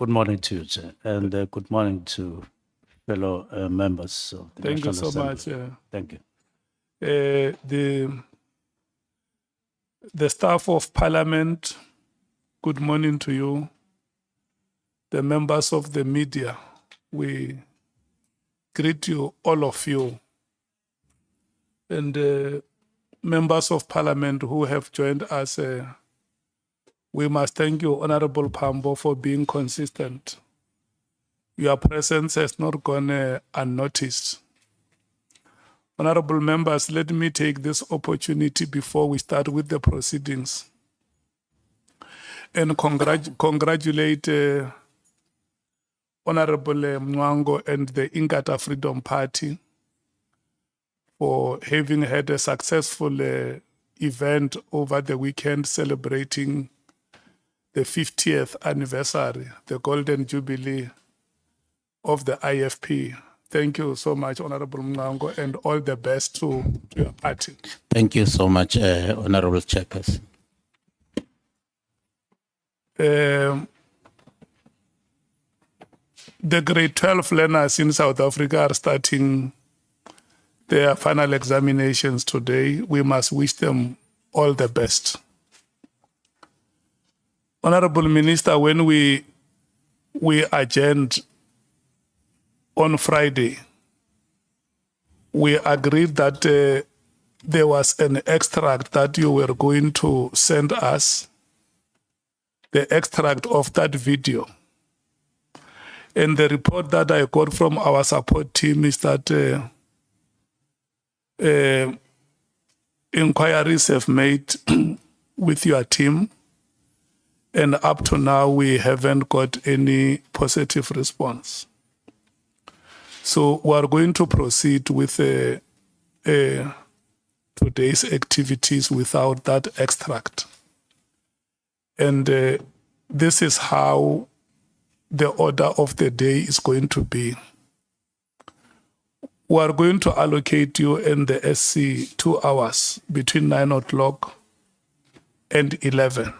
Good morning to you, Chair, and good morning to fellow members of the Thank you National so Assembly. much. Thank you. The staff of Parliament, good morning to you. The members of the media, we greet you, all of you. And members of Parliament who have joined us, we must thank you, Honorable Pambo, for being consistent. Your presence has not gone unnoticed. Honorable members, let me take this opportunity before we start with the proceedings and congratulate Honorable Mwango and the Inkatha Freedom Party for having had a successful event over the weekend celebrating the 50th anniversary, the Golden Jubilee of the IFP. Thank you so much, Honorable Mwango, and all the best to your party. Thank you so much, Honorable Chairperson. The grade 12 learners in South Africa are starting their final examinations today. We must wish them all the best. Honorable Minister, when we adjourned on Friday, we agreed that there was an extract that you were going to send us, the extract of that video. And the report that I got from our support team is that inquiries have made with your team, and up to now we haven't got any positive response. So we are going to proceed with today's activities without that extract. And this is how the order of the day is going to be. We are going to allocate you and the SC 2 hours between 9 o'clock and 11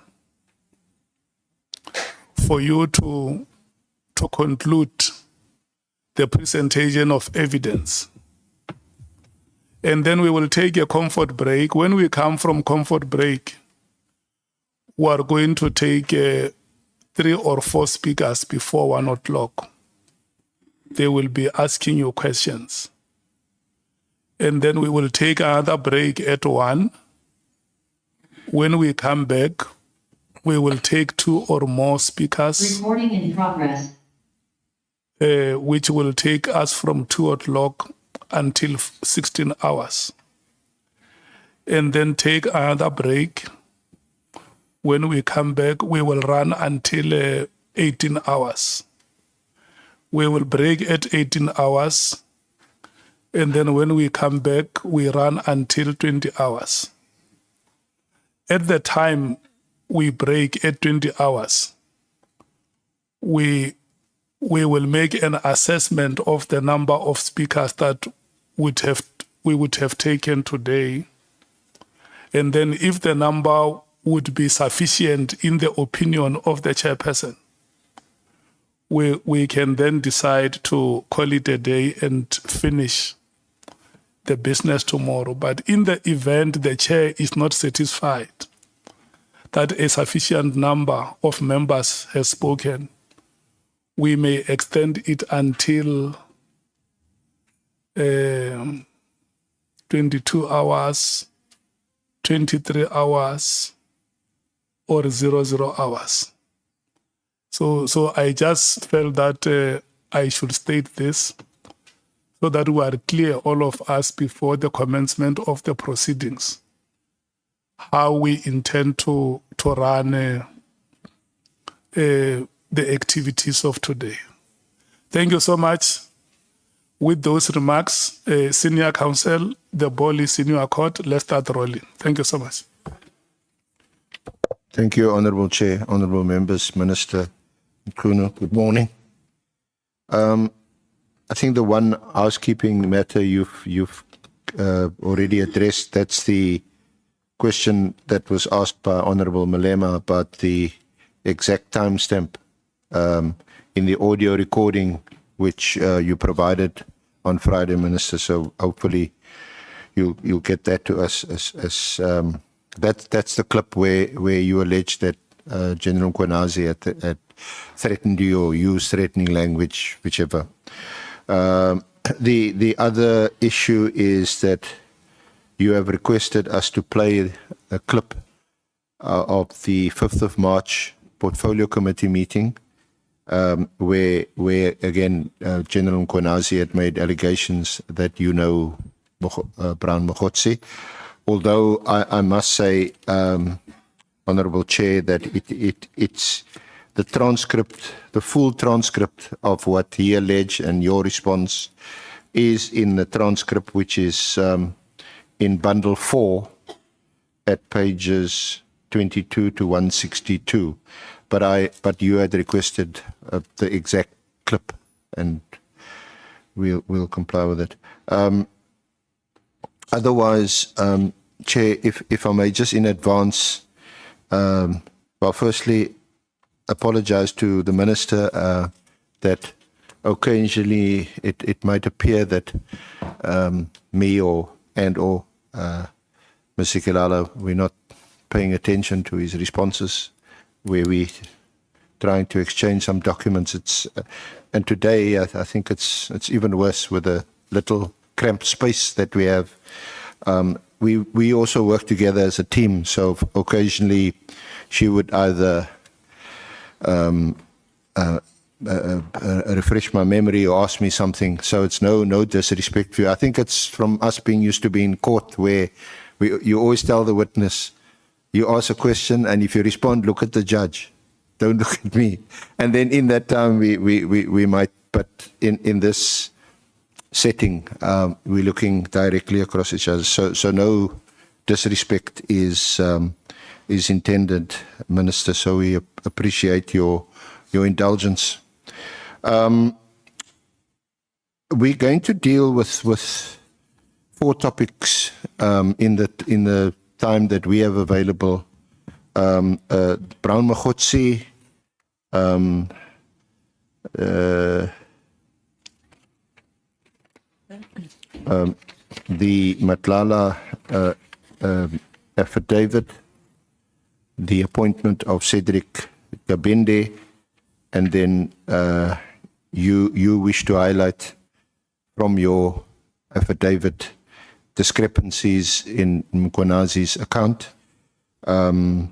for you to conclude the presentation of evidence. And then we will take a comfort break. When we come from comfort break, we are going to take 3 or 4 speakers before 1 o'clock. They will be asking you questions. And then we will take another break at 1. When we come back, we will take 2 or more speakers. Recording in progress. Which will take us from 2 o'clock until 16 hours. And then take another break. When we come back, we will run until 18 hours. We will break at 18 hours. And then when we come back, we run until 20 hours. At the time we break at 20 hours, we will make an assessment of the number of speakers that we would have taken today. And then if the number would be sufficient in the opinion of the chairperson, we can then decide to call it a day and finish the business tomorrow. But in the event the chair is not satisfied that a sufficient number of members has spoken, we may extend it until 22 hours, 23 hours, or 00 hours. So I just felt that I should state this so that we are clear, all of us, before the commencement of the proceedings, how we intend to run the activities of today. Thank you so much. With those remarks, Senior Counsel, the ball is in your court. Let's start rolling. Thank you so much. Thank you, Honourable Chair, Honourable Members, Minister Mchunu. Good morning. I think the one housekeeping matter you've already addressed, that's the question that was asked by Honourable Malema about the exact timestamp. in the audio recording which you provided on Friday, Minister. So hopefully you'll get that to us. That's the clip where you allege that General Mkhwanazi had threatened you or used threatening language, whichever. The other issue is that you have requested us to play a clip of the 5th of March Portfolio Committee meeting, where again, General Mkhwanazi had made allegations that you know Brown Mkhwanazi. Although I must say, Honourable Chair, that it's the transcript, the full transcript of what he alleged and your response is in the transcript, which is in bundle 4 at pages 22 to 162. But you had requested the exact clip, and we'll comply with it. Otherwise, Chair, if I may just in advance, well, firstly, apologize to the Minister that occasionally it might appear that me or Mr. Kilala, we're not paying attention to his responses, where we trying to exchange some documents. And today I think it's even worse with the little cramped space that we have. We also work together as a team, so occasionally she would either refresh my memory or ask me something. So it's no disrespect to you. I think it's from us being used to be in court, where you always tell the witness, you ask a question, and if you respond, look at the judge, don't look at me. And then in that time we might, but in this setting, we're looking directly across each other. So no disrespect is intended, Minister. So we appreciate your indulgence. We're going to deal with 4 topics in the time that we have available. Brown Mkhwanazi, the Matlala affidavit, the appointment of Cedric Gabende, and then you wish to highlight from your affidavit discrepancies in Mkhwanazi's account. From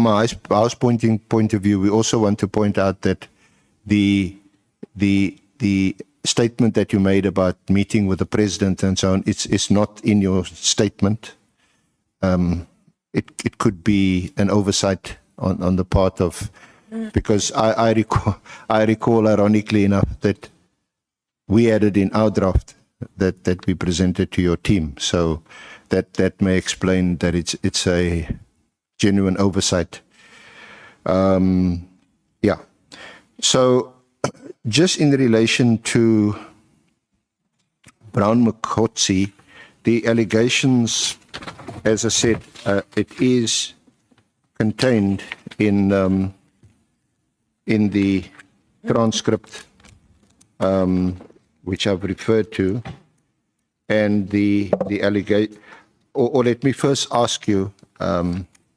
a house point of view, we also want to point out that the statement that you made about meeting with the president and so on, it's not in your statement. It could be an oversight on the part of, because I recall ironically enough that we added in our draft that we presented to your team. So that may explain that it's a genuine oversight. Yeah. So just in relation to Brown Mkhwanazi, the allegations, as I said, it is contained in the transcript which I've referred to, and the allegation. Or let me first ask you,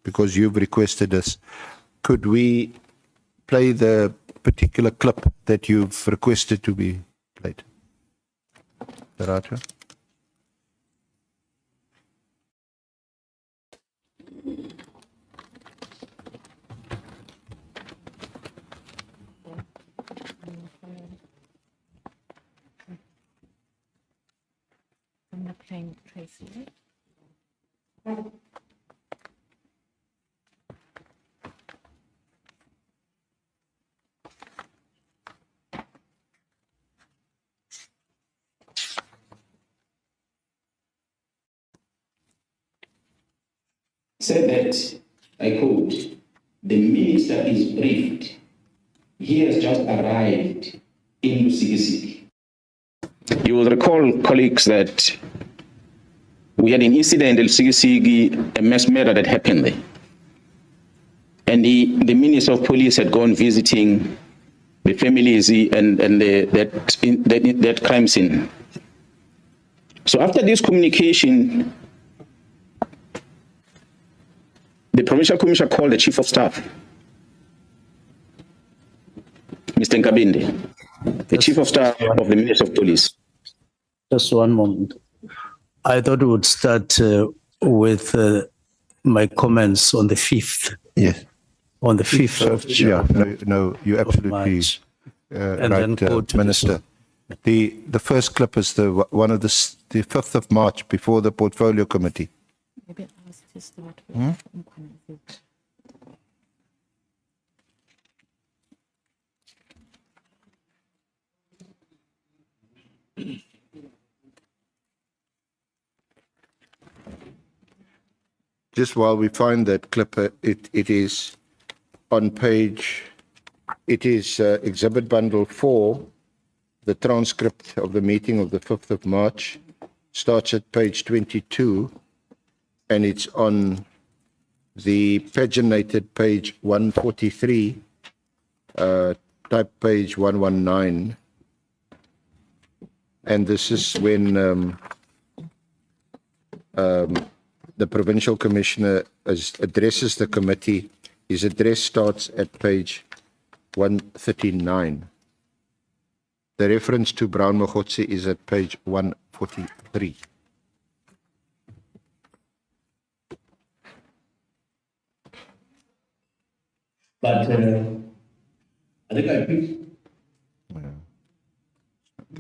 because you've requested this, could we play the particular clip that you've requested to be played? Darato? I'm not playing Tracy. Said that, I quote, the minister is briefed. He has just arrived in Lusikisiki. You will recall, colleagues, that we had an incident in Lusikisiki, a mass murder that happened there. and the Minister of Police had gone visiting the families and that crime scene. So after this communication, the Provincial Commissioner called the Chief of Staff, Mr. Nkabinde, the Chief of Staff of the Minister of Police. Just one moment. I thought we would start with my comments on the 5th. Yes. On the 5th of June. Yeah, no, you're absolutely March. And right, then go to Minister. The first clip is the 5th of March before the Portfolio Committee. Maybe ask to start with Mkhwanazi. Just while we find that clip, it is on page, it is Exhibit Bundle 4, the transcript of the meeting of the 5th of March, starts at page 22, and it's on the paginated page 143, type page 119. And this is when the Provincial Commissioner addresses the committee. His address starts at page 139. The reference to Brown Mkhwanazi is at page 143. But I think I picked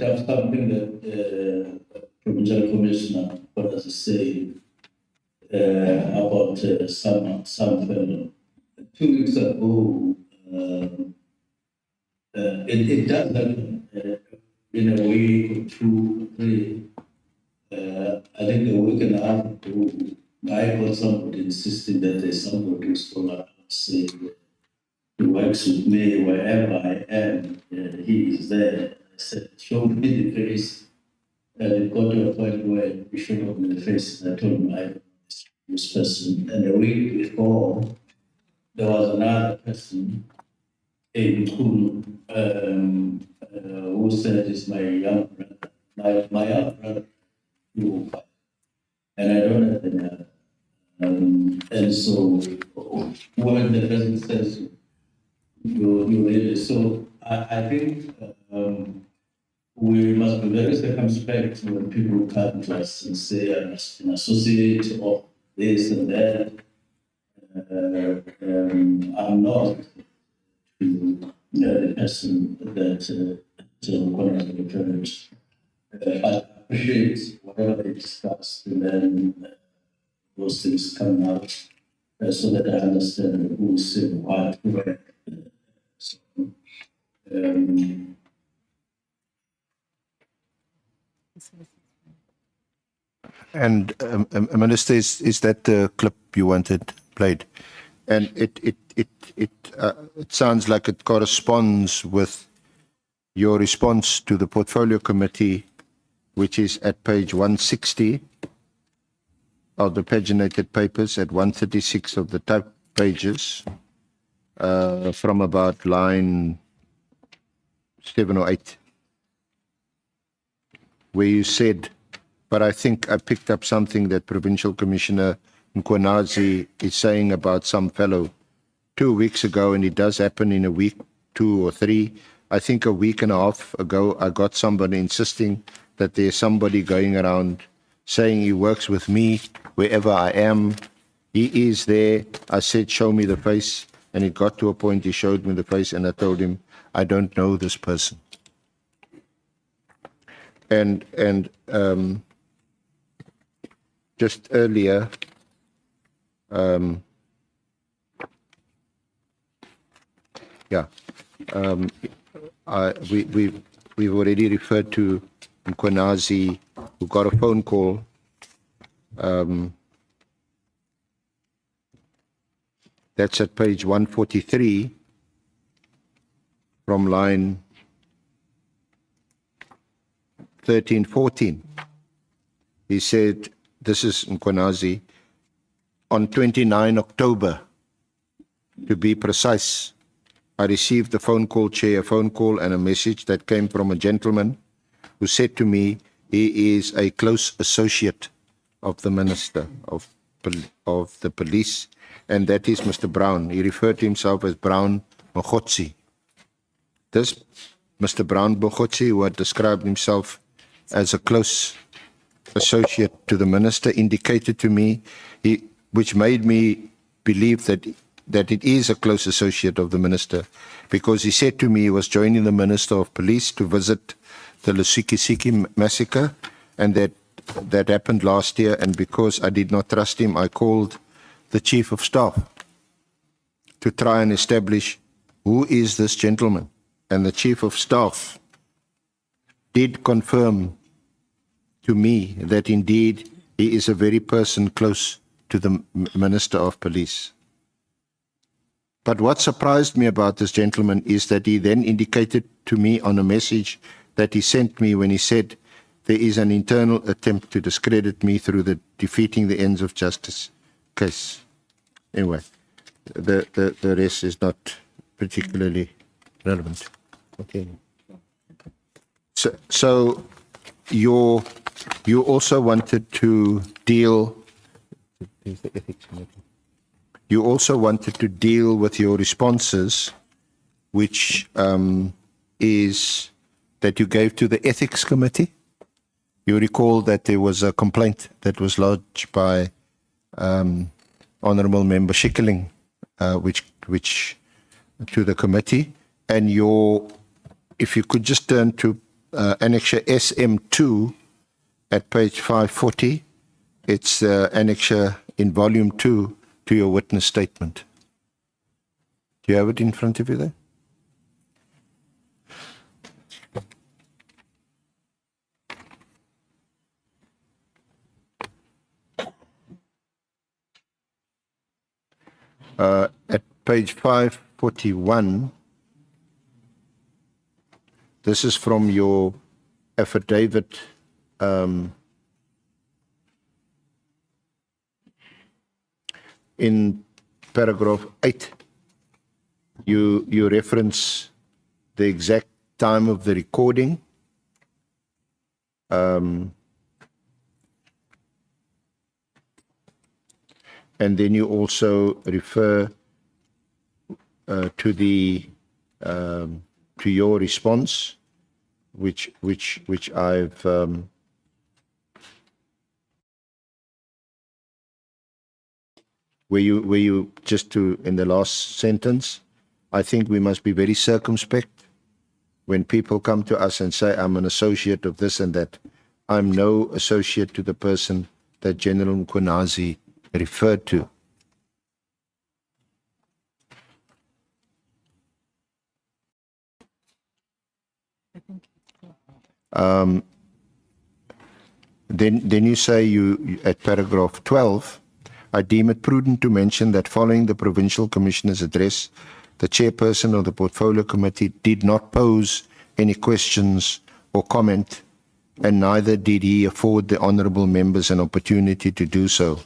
up something that Provincial Commissioner was saying about some fellow. 2 weeks ago, it does happen in a week or 2 or 3. I think a week and a half ago, I got somebody insisting that there's somebody who's going to say he works with me wherever I am. He is there. I said, show me the face. And it got to a point where he showed me the face. And I told him, I don't know this person. And a week before, there was another person, Mchunu, who said, "It's my young brother, my young brother, you." And I don't have any other. And so when the person says, you really, so I think we must be very circumspect when people come to us and say, I'm an associate of this and that. I'm not the person that Mkhwanazi referred to. I appreciate whatever they discussed, and then those things come out so that I understand who said what, where. So, And Minister, is that the clip you wanted played? And it sounds like it corresponds with your response to the Portfolio Committee, which is at page 160 of the paginated papers, at 136 of the type pages, from about line 7 or 8, where you said, but I think I picked up something that Provincial Commissioner Mkhwanazi is saying about some fellow 2 weeks ago, and it does happen in a week, 2 or 3. I think a week and a half ago, I got somebody insisting that there's somebody going around saying he works with me wherever I am. He is there. I said, show me the face. And it got to a point he showed me the face, and I told him, I don't know this person. And just earlier, we've already referred to Mkhwanazi, who got a phone call. That's at page 143 from line 13, 14. He said, this is Mkhwanazi, on 29 October, To be precise, I received a phone call, Chair, a phone call and a message that came from a gentleman who said to me he is a close associate of the Minister of the Police, and that is Mr. Brown. He referred to himself as Brown Mkhwanazi. This Mr. Brown Mkhwanazi, who had described himself as a close associate to the Minister, indicated to me, which made me believe that it is a close associate of the Minister, because he said to me he was joining the Minister of Police to visit the Lusikisiki massacre, and that happened last year, and because I did not trust him, I called the Chief of Staff to try and establish who is this gentleman. And the Chief of Staff did confirm to me that indeed he is a very person close to the Minister of Police. But what surprised me about this gentleman is that he then indicated to me on a message that he sent me when he said there is an internal attempt to discredit me through the defeating the ends of justice case. Anyway, the rest is not particularly relevant. Okay. So you also wanted to deal. You also wanted to deal with your responses, which is that you gave to the Ethics Committee. You recall that there was a complaint that was lodged by Honourable Member Schikkeling, which to the committee, and if you could just turn to Annexure SM2 at page 540, it's Annexure in Volume 2 to your witness statement. Do you have it in front of you there? At page 541, this is from your affidavit in paragraph 8. You reference the exact time of the recording. And then you also refer to your response, which I've where you just to in the last sentence, I think we must be very circumspect when people come to us and say, I'm an associate of this and that. I'm no associate to the person that General Mkhwanazi referred to. Then you say you at paragraph 12, I deem it prudent to mention that following the Provincial Commissioner's address, the chairperson of the Portfolio Committee did not pose any questions or comment, and neither did he afford the honourable members an opportunity to do so.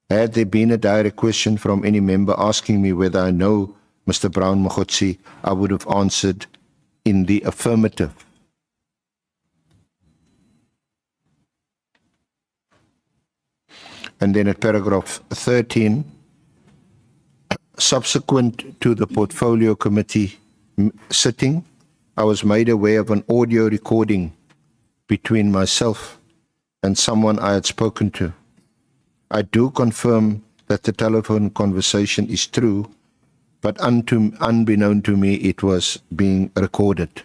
Had there been a direct question from any member asking me whether I know Mr. Brown Mkhwanazi, I would have answered in the affirmative. And then at paragraph 13, subsequent to the Portfolio Committee sitting, I was made aware of an audio recording between myself and someone I had spoken to. I do confirm that the telephone conversation is true, but unbeknown to me, it was being recorded.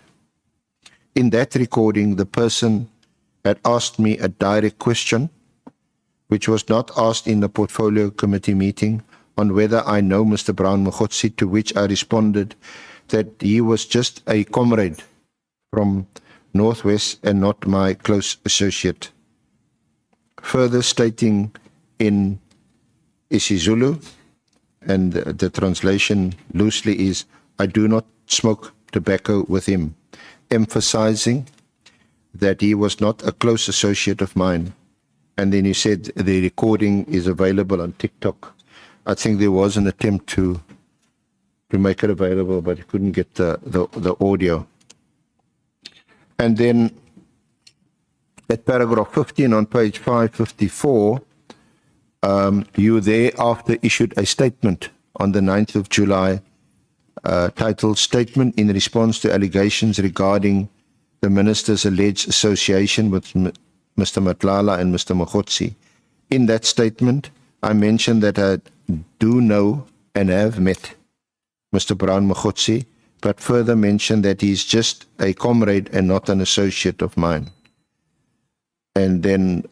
In that recording, the person had asked me a direct question, which was not asked in the Portfolio Committee meeting, on whether I know Mr. Brown Mkhwanazi, to which I responded that he was just a comrade from Northwest and not my close associate. Further stating in isiZulu, and the translation loosely is, I do not smoke tobacco with him, emphasizing that he was not a close associate of mine. And then he said the recording is available on TikTok. I think there was an attempt to make it available, but he couldn't get the audio. And then at paragraph 15 on page 554, you thereafter issued a statement on the 9th of July titled Statement in Response to Allegations Regarding the Minister's Alleged Association with Mr. Matlala and Mr. Mkhwanazi. In that statement, I mentioned that I do know and have met Mr. Brown Mkhwanazi, but further mentioned that he is just a comrade and not an associate of mine. And then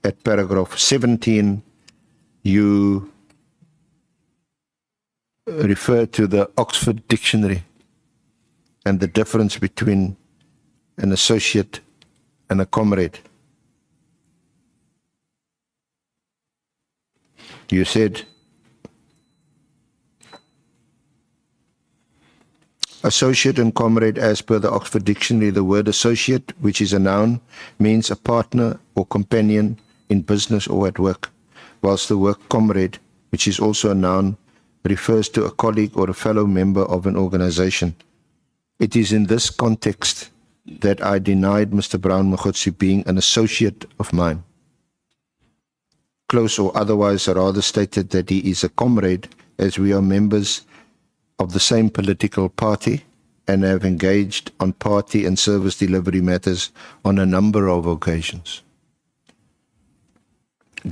at paragraph 17, you refer to the Oxford Dictionary and the difference between an associate and a comrade. You said, associate and comrade, as per the Oxford Dictionary, the word associate, which is a noun, means a partner or companion in business or at work, whilst the word comrade, which is also a noun, refers to a colleague or a fellow member of an organization. It is in this context that I denied Mr. Brown Mkhwanazi being an associate of mine. Close or otherwise, I rather stated that he is a comrade, as we are members of the same political party and have engaged on party and service delivery matters on a number of occasions.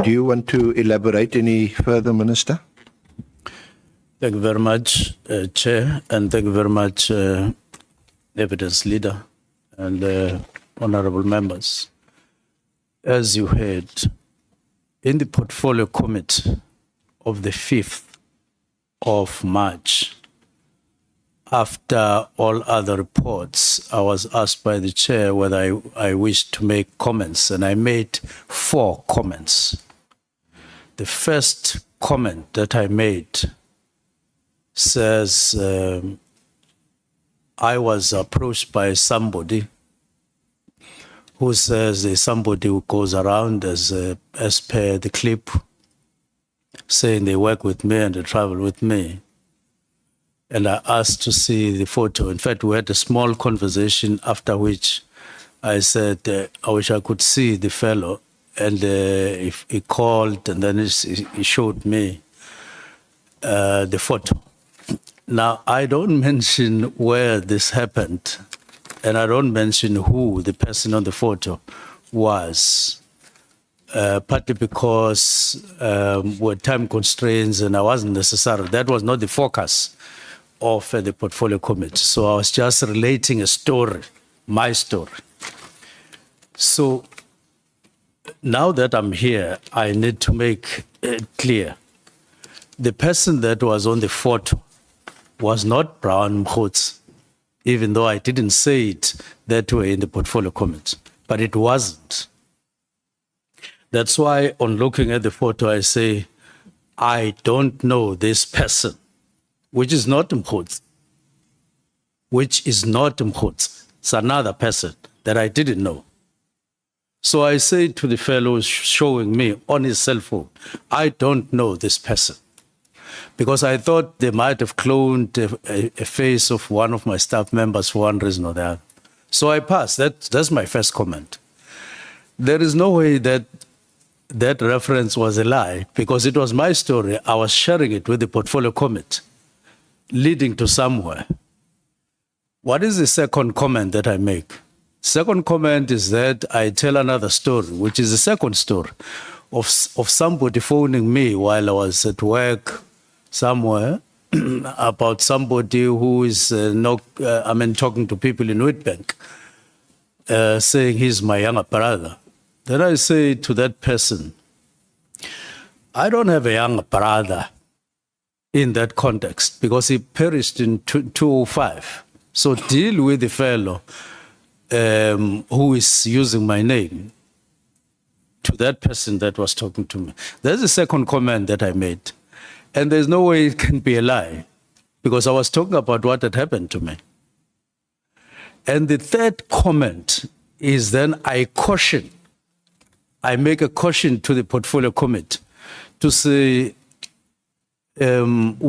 Do you want to elaborate any further, Minister? Thank you very much, Chair, and thank you very much, Evidence Leader and honorable members. As you heard, in the Portfolio Committee of the 5th of March, after all other reports, I was asked by the chair whether I wished to make comments, and I made 4 comments. The first comment that I made says, I was approached by somebody who says there's somebody who goes around as per the clip, saying they work with me and they travel with me. And I asked to see the photo. In fact, we had a small conversation, after which I said, I wish I could see the fellow. And if he called, and then he showed me the photo. Now, I don't mention where this happened, and I don't mention who the person on the photo was, partly because with time constraints, and I wasn't necessarily, that was not the focus of the Portfolio Committee. So I was just relating a story, my story. So now that I'm here, I need to make it clear. The person that was on the photo was not Brown Mkhwanazi, even though I didn't say it that way in the Portfolio Committee, but it wasn't. That's why on looking at the photo, I say, I don't know this person, which is not Mkhwanazi, It's another person that I didn't know. So I say to the fellow showing me on his cell phone, I don't know this person. Because I thought they might have cloned a face of one of my staff members for one reason or the other. So I passed. That's my first comment. There is no way that that reference was a lie, because it was my story. I was sharing it with the Portfolio Committee, leading to somewhere. What is the second comment that I make? Second comment is that I tell another story, which is the second story of somebody phoning me while I was at work somewhere about somebody who is talking to people in Witbank, saying he's my younger brother. Then I say to that person, I don't have a younger brother in that context, because he perished in 2005. So deal with the fellow who is using my name, to that person that was talking to me. There's a second comment that I made. And there's no way it can be a lie, because I was talking about what had happened to me. And the third comment is then I make a caution to the Portfolio Committee to say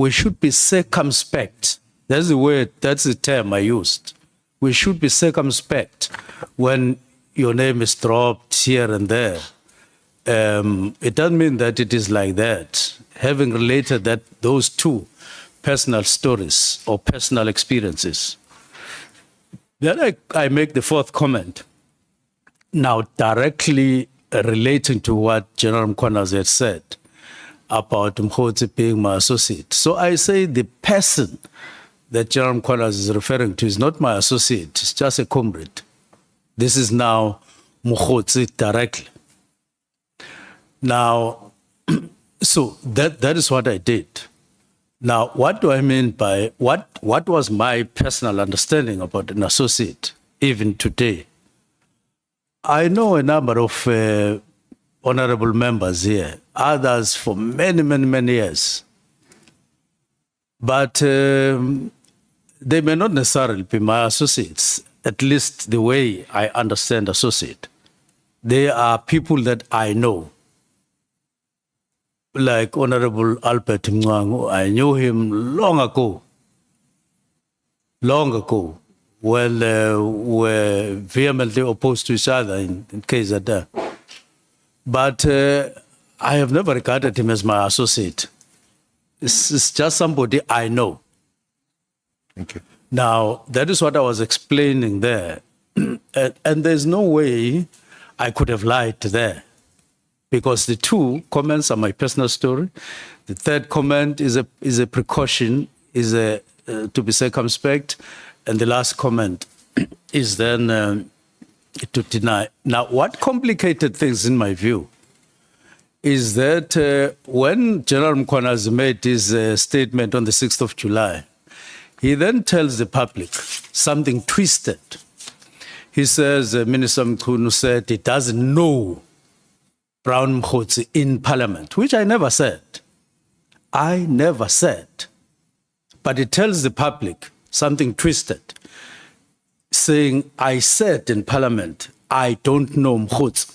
we should be circumspect. That's the word, that's the term I used. We should be circumspect when your name is dropped here and there. It doesn't mean that it is like that. Having related that those two personal stories or personal experiences. Then I make the fourth comment. Now, directly relating to what General Mkhwanazi had said about Mkhwanazi being my associate. So I say the person that General Mkhwanazi is referring to is not my associate, it's just a comrade. This is now Mkhwanazi directly. Now, so that is what I did. Now, what do I mean by, what was my personal understanding about an associate, even today? I know a number of honorable members here, others for many, many, many years. But they may not necessarily be my associates, at least the way I understand associate. They are people that I know. Like Honorable Albert Mchunu, I knew him long ago, when we were vehemently opposed to each other in KZN. But I have never regarded him as my associate. It's just somebody I know. Thank you. Now, that is what I was explaining there. And there's no way I could have lied there, because the two comments are my personal story. The third comment is a precaution, to be circumspect. And the last comment is then to deny. Now, what complicated things in my view is that when General Mkhwanazi made his statement on the 6th of July, he then tells the public something twisted. He says, Minister Mchunu said he doesn't know Brown Mkhwanazi in Parliament, which I never said. I never said. But he tells the public something twisted, saying, I said in Parliament, I don't know Mkhwanazi.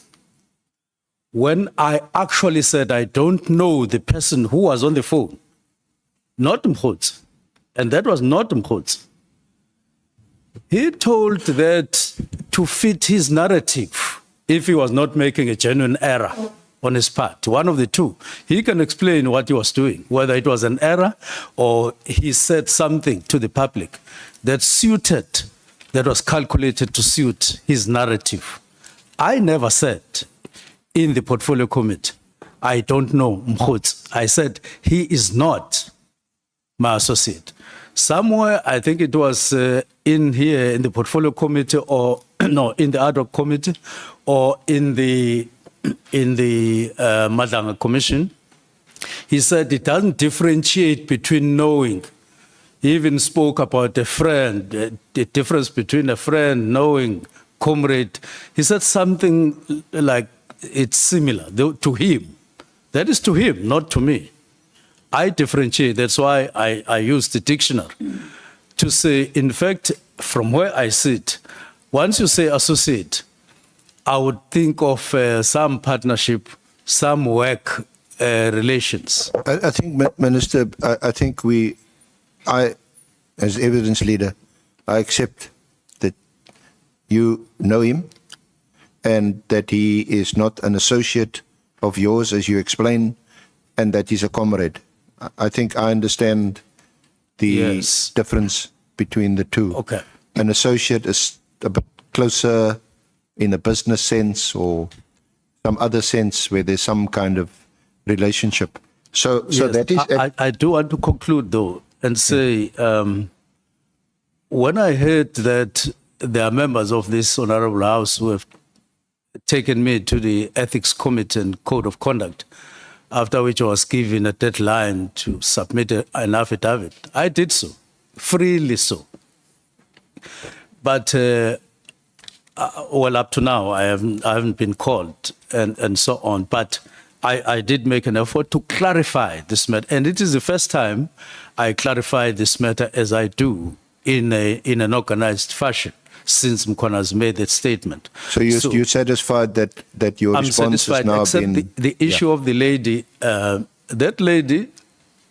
When I actually said I don't know the person who was on the phone, not Mkhwanazi, and that was not Mkhwanazi. He told that to fit his narrative, if he was not making a genuine error on his part, one of the two, he can explain what he was doing, whether it was an error or he said something to the public that was calculated to suit his narrative. I never said in the portfolio committee, I don't know Mkhwanazi. I said he is not my associate. Somewhere, I think it was in here in the portfolio committee, or no, in the Ad-hoc committee, or in the Madanga Commission, he said it doesn't differentiate between knowing. He even spoke about a friend, the difference between a friend, knowing, comrade. He said something like it's similar to him. That is to him, not to me. I differentiate. That's why I use the dictionary to say, in fact, from where I sit, once you say associate, I would think of some partnership, some work relations. I think, Minister, I think I, as evidence leader, I accept that you know him and that he is not an associate of yours, as you explained, and that he's a comrade. I think I understand the difference between the two. Okay. An associate is a bit closer in a business sense or some other sense where there's some kind of relationship. So that is... I do want to conclude, though, and say, when I heard that there are members of this Honorable House who have taken me to the Ethics Committee and Code of Conduct, after which I was given a deadline to submit an affidavit, I did so, freely so. But, well, up to now, I haven't been called and so on. But I did make an effort to clarify this matter. And it is the first time I clarify this matter as I do in an organized fashion, since Mkhwanazi made that statement. So you're satisfied that your I'm response satisfied, has now except been... the issue of the lady. That lady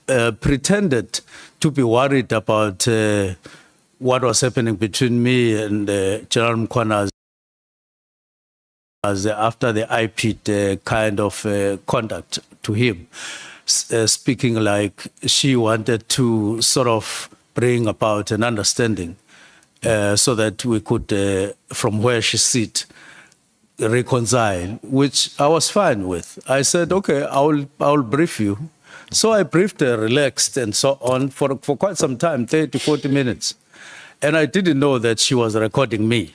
pretended to be worried about what was happening between me and General Mkhwanazi after the IP'd kind of conduct to him, speaking like she wanted to sort of bring about an understanding so that we could, from where she sit, reconcile, which I was fine with. I said, okay, I'll brief you. So I briefed her, relaxed and so on for quite some time, 30 to 40 minutes. And I didn't know that she was recording me.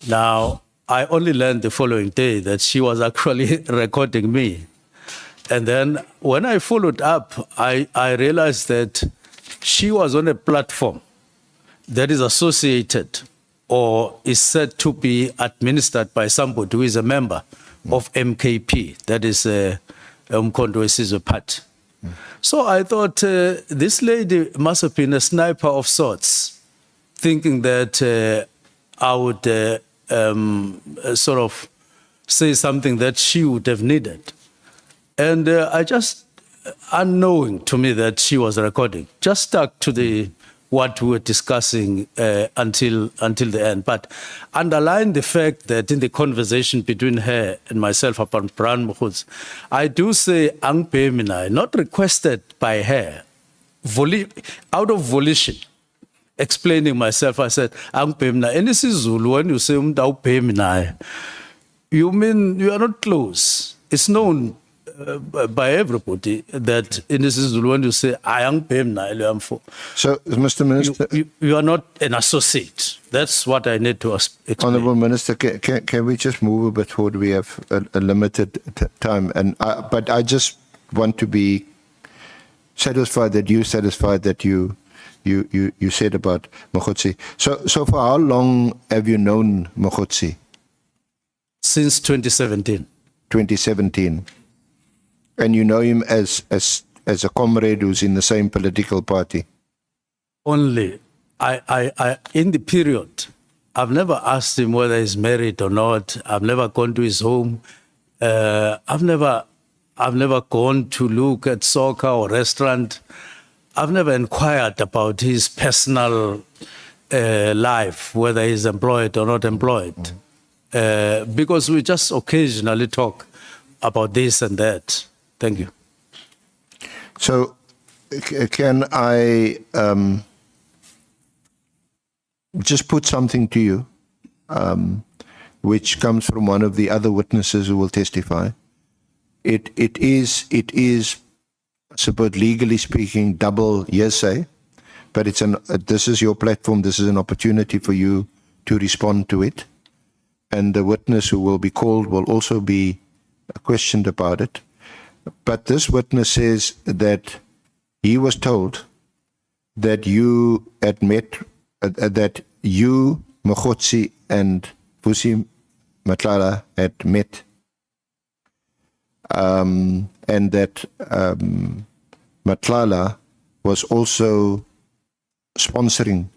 Now, I only learned the following day that she was actually recording me. And then when I followed up, I realized that she was on a platform that is associated or is said to be administered by somebody who is a member of MKP, that is Mkhwanazi Party. So I thought this lady must have been a sniper of sorts, thinking that I would sort of say something that she would have needed. And I just, unknowing to me that she was recording, just stuck to what we were discussing until the end. But underline the fact that in the conversation between her and myself upon Bran Mkhwanazi, I do say Ang Peminai, not requested by her, out of volition. Explaining myself, I said, Ang Peminai, and this is Zulu, when you say Ang Peminai, you mean you are not close. It's known by everybody that in this is when you say I am Peminai. So, Mr. Minister... You are not an associate. That's what I need to explain. Honourable Minister, can we just move a bit forward? We have a limited time. But I just want to be satisfied that you said about Mkhwanazi. So for how long have you known Mkhwanazi? Since 2017. 2017. And you know him as a comrade who's in the same political party? Only. I in the period, I've never asked him whether he's married or not. I've never gone to his home. I've never gone to look at soccer or restaurant. I've never inquired about his personal life, whether he's employed or not employed, because we just occasionally talk about this and that. Thank you. So, can I just put something to you, which comes from one of the other witnesses who will testify? It is, I suppose, legally speaking, double hearsay, but this is your platform. This is an opportunity for you to respond to it, and the witness who will be called will also be questioned about it. But this witness says that he was told that you had met, that you, Mkhwanazi, and Vusi Matlala had met, and that Matlala was also sponsoring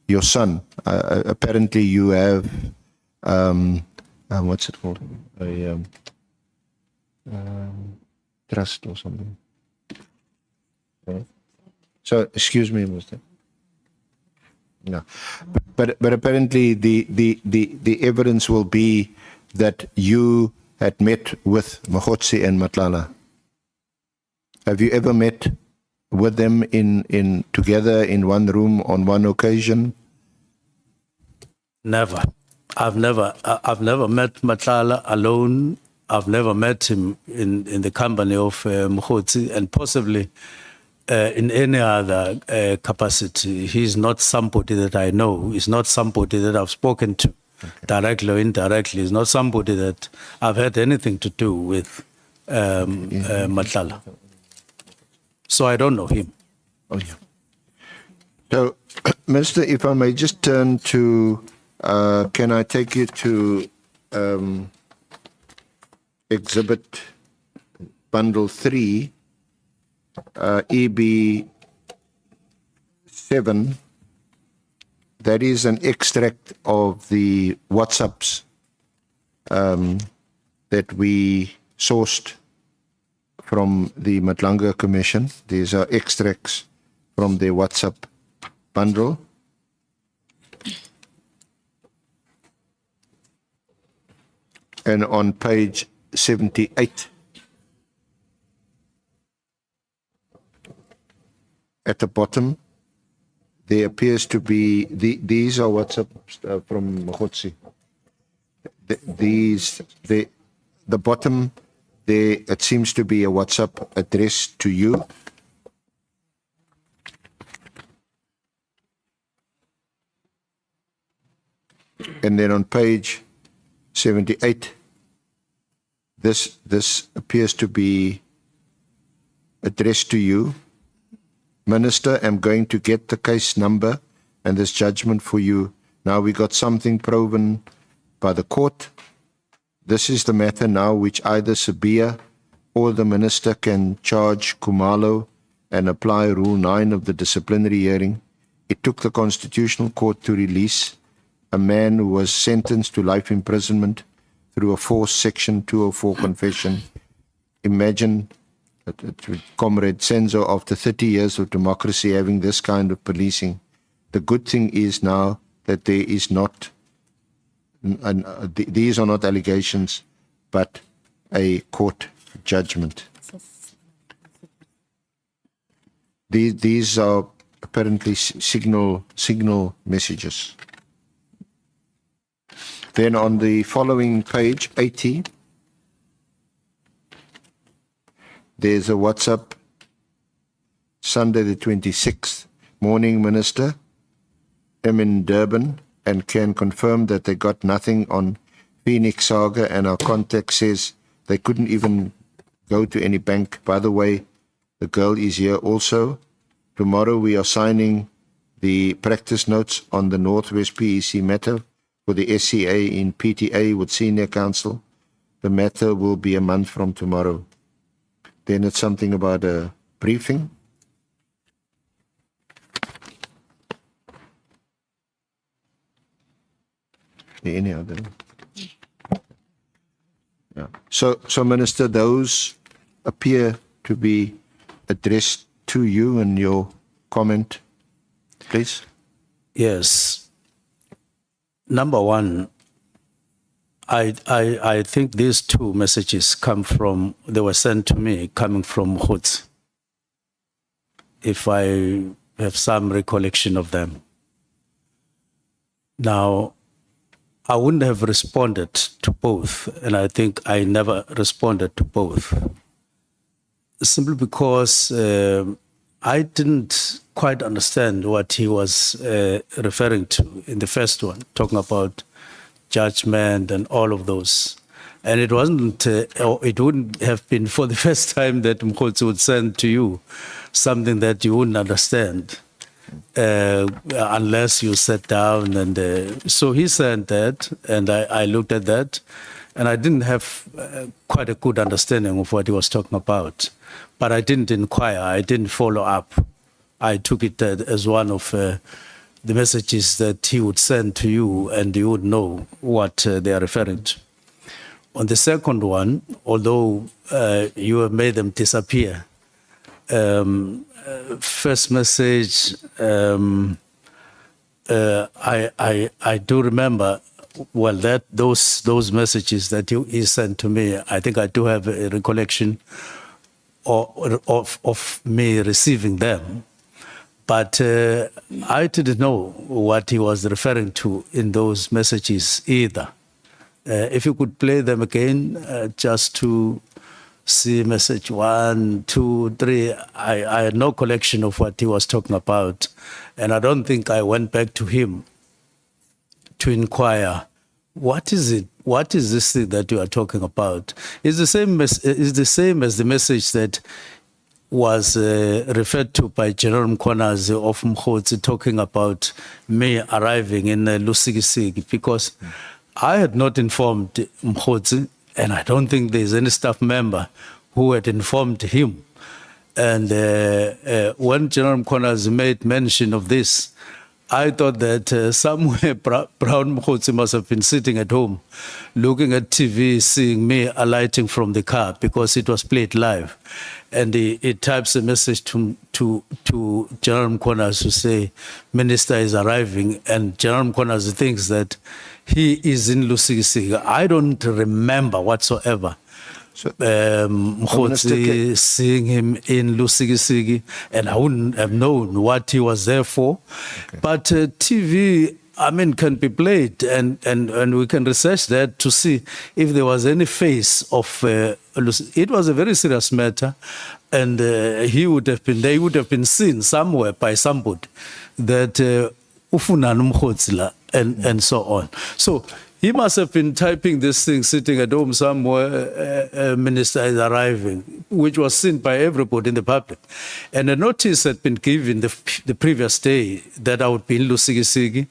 your son. Apparently you have, what's it called? A trust or something. Okay. So, excuse me, Mr. No, but apparently the evidence will be that you had met with Mkhwanazi and Matlala. Have you ever met with them in together in one room on one occasion? Never. I've never met Matlala alone. I've never met him in the company of Mkhwanazi, and possibly in any other capacity. He's not somebody that I know. He's not somebody that I've spoken to, directly or indirectly. He's not somebody that I've had anything to do with Matlala. So I don't know him. Oh, yeah. So, Minister, if I may just turn to, can I take you to Exhibit Bundle 3, EB 7, that is an extract of the WhatsApps that we sourced from the Matlanga Commission. These are extracts from their WhatsApp bundle. And on page 78, at the bottom, there appears to be, these are WhatsApp from Mkhwanazi. The bottom there, it seems to be a WhatsApp addressed to you. And then on page 78, this appears to be addressed to you. Minister, I'm going to get the case number and this judgment for you. Now we got something proven by the court. This is the matter now which either Sabia or the minister can charge Kumalo and apply Rule 9 of the disciplinary hearing. It took the Constitutional Court to release a man who was sentenced to life imprisonment through a forced Section 204 confession. Imagine, Comrade Senzo, after 30 years of democracy, having this kind of policing. The good thing is now that there is not, these are not allegations, but a court judgment. These are apparently signal messages. Then on the following page, 80, there's a WhatsApp, Sunday the 26th, morning, Minister. I'm in Durban and can confirm that they got nothing on Phoenix Saga, and our contact says they couldn't even go to any bank. By the way, the girl is here also. Tomorrow we are signing the practice notes on the Northwest PEC matter for the SCA in PTA with Senior Counsel. The matter will be a month from tomorrow. Then it's something about a briefing. Any other? Yeah. So Minister, those appear to be addressed to you and your comment, please. Yes. Number one, I think these two messages they were sent to me coming from Mkhwanazi, if I have some recollection of them. Now, I wouldn't have responded to both, and I think I never responded to both, simply because I didn't quite understand what he was referring to in the first one, talking about judgment and all of those. And it wasn't, it wouldn't have been for the first time that Mkhwanazi would send to you something that you wouldn't understand unless you sat down. And so he sent that, and I looked at that, and I didn't have quite a good understanding of what he was talking about. But I didn't inquire, I didn't follow up. I took it as one of the messages that he would send to you, and you would know what they are referring to. On the second one, although you have made them disappear, first message, I do remember, well, that those messages that he sent to me, I think I do have a recollection of me receiving them. But I didn't know what he was referring to in those messages either. If you could play them again, just to see message 1, 2, 3, I had no collection of what he was talking about. And I don't think I went back to him to inquire, what is it? What is this thing that you are talking about? It's the same as the message that was referred to by General Mkhwanazi of Mkhwanazi, talking about me arriving in Lusikisiki, because I had not informed Mkhwanazi, and I don't think there's any staff member who had informed him. And when General Mkhwanazi made mention of this, I thought that somewhere Brown Mkhwanazi must have been sitting at home, looking at TV, seeing me alighting from the car because it was played live, and he types a message to General Mkhwanazi to say, "Minister is arriving," and General Mkhwanazi thinks that he is in Lusikisiki. I don't remember whatsoever. So, Mkhwanazi seeing him in Lusikisiki, and I wouldn't have known what he was there for. Okay. But TV, I mean, can be played, and we can research that to see if there was any face of it was a very serious matter, and they would have been seen somewhere by somebody that Ufunani Mkhwanazi and so on. So he must have been typing this thing sitting at home somewhere, minister is arriving, which was seen by everybody in the public. And a notice had been given the previous day that I would be in Lusikisiki,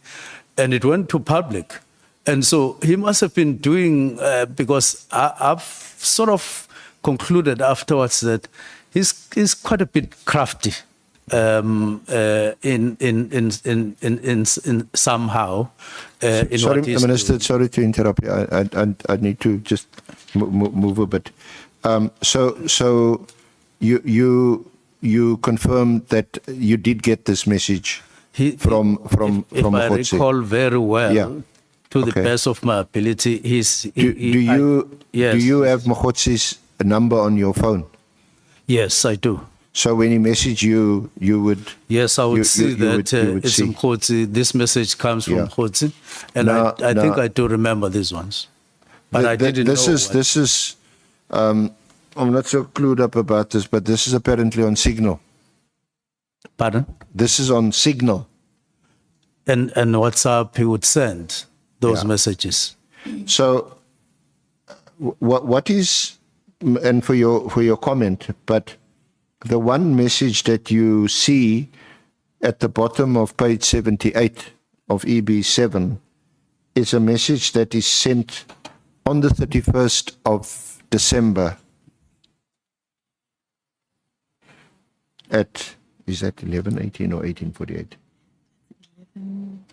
and it went to public. And so he must have been doing, because I've sort of concluded afterwards that he's quite a bit crafty. In somehow sorry, Minister, sorry to interrupt you. I need to just move a bit. So you confirmed that you did get this message from if I recall very well, yeah. To the best of my ability, yes. Do you have Mkhwanazi's number on your phone? Yes, I do. So when he messaged you, you would... Yes, I would see that it's Mkhwanazi. This message comes from Mkhwanazi. And I think I do remember these ones. But I didn't know. This is I'm not so clued up about this, but this is apparently on Signal. Pardon? This is on Signal. And WhatsApp, he would send those messages. So what is... And for your comment, but... The one message that you see at the bottom of page 78 of EB7 is a message that is sent on the 31st of December at, is that 11:18 or 18:48?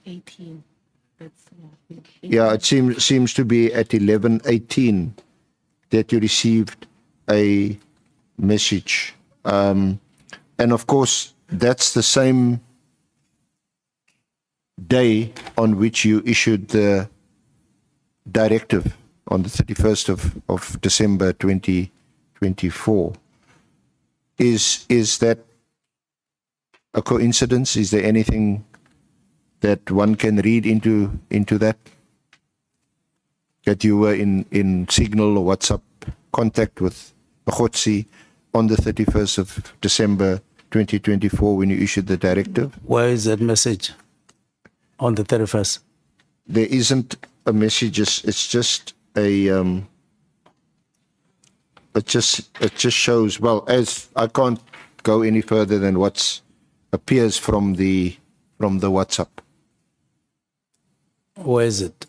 11:18. Yeah, it seems to be at 11:18 that you received a message. And of course, that's the same day on which you issued the directive on the 31st of December 2024. Is that a coincidence? Is there anything that one can read into that? That you were in Signal or WhatsApp contact with Mkhwanazi on the 31st of December 2024 when you issued the directive? Where is that message on the 31st? There isn't a message. It's just a... it just shows, well, as I can't go any further than what appears from the WhatsApp. Where is it?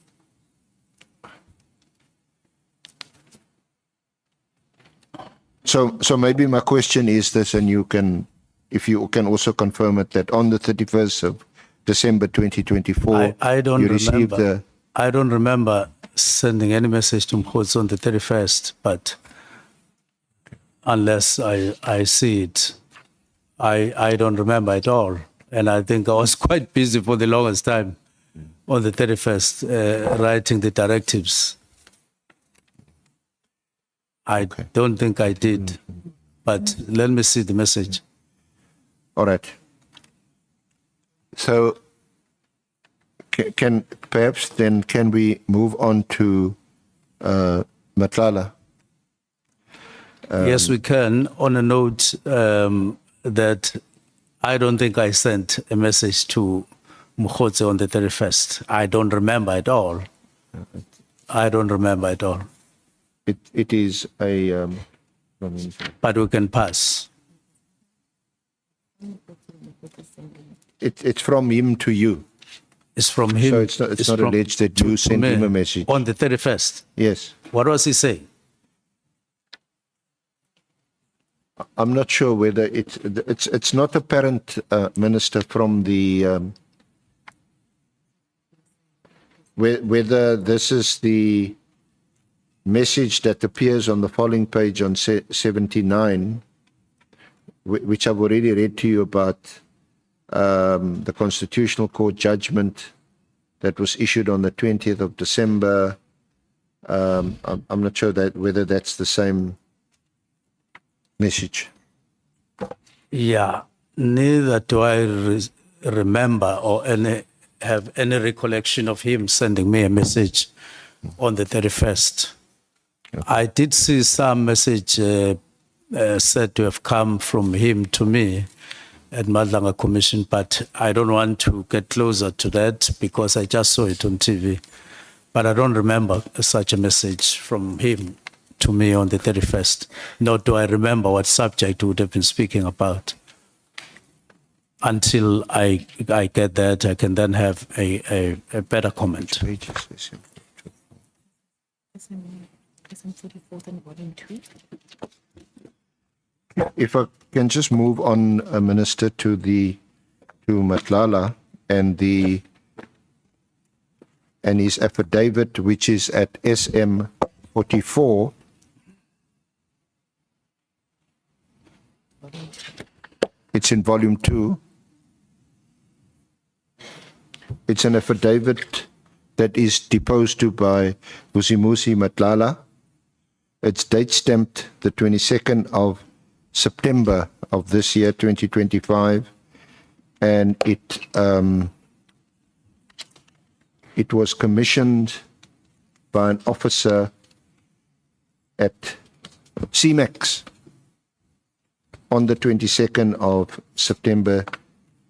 So maybe my question is this, and if you can also confirm it, that on the 31st of December 2024, I don't you received remember. I don't remember sending any message to Mkhwanazi on the 31st, but unless I see it, I don't remember at all. And I think I was quite busy for the longest time on the 31st, writing the directives. I don't think I did, but let me see the message. All right. So can we move on to Matlala? Yes, we can. On a note that I don't think I sent a message to Mkhwanazi on the 31st. I don't remember at all. I don't remember at all. It is a... but we can pass. It's from him to you. It's from him. So it's not alleged that you sent him a message. On the 31st? Yes. What was he saying? I'm not sure whether it's not apparent, Minister, from the whether this is the message that appears on the following page on 79, which I've already read to you about the Constitutional Court judgment that was issued on the 20th of December. I'm not sure whether that's the same message. Yeah, neither do I remember or have any recollection of him sending me a message on the 31st. I did see some message said to have come from him to me at Madlanga Commission, but I don't want to get closer to that because I just saw it on TV. But I don't remember such a message from him to me on the 31st, nor do I remember what subject we would have been speaking about. Until I get that, I can then have a better comment. SM 44 and volume 2. If I can just move on, Minister, to Matlala and his affidavit, which is at SM 44. It's in volume 2. It's an affidavit that is deposed to by Vusimusi Matlala. It's date stamped the 22nd of September of this year, 2025, and it was commissioned by an officer at CMEX on the 22nd of September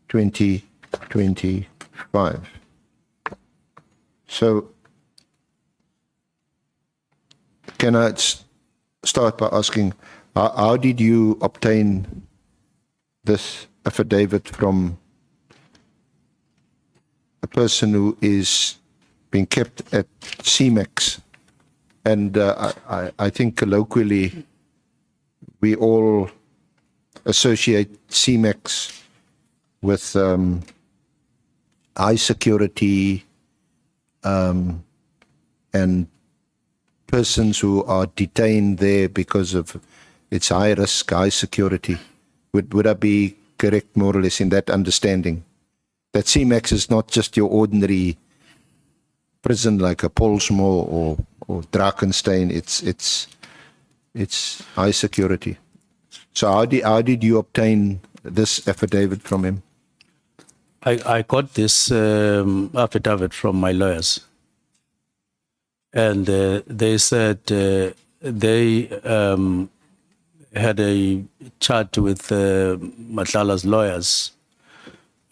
2025. So, can I start by asking, how did you obtain this affidavit from a person who is being kept at CMEX? And I think colloquially, we all associate CMEX with high security and persons who are detained there because of its high risk, high security. Would I be correct more or less in that understanding? That CMEX is not just your ordinary prison like a Polsmo or Drakenstein. It's high security. So how did you obtain this affidavit from him? I got this affidavit from my lawyers. And they said they had a chat with Matlala's lawyers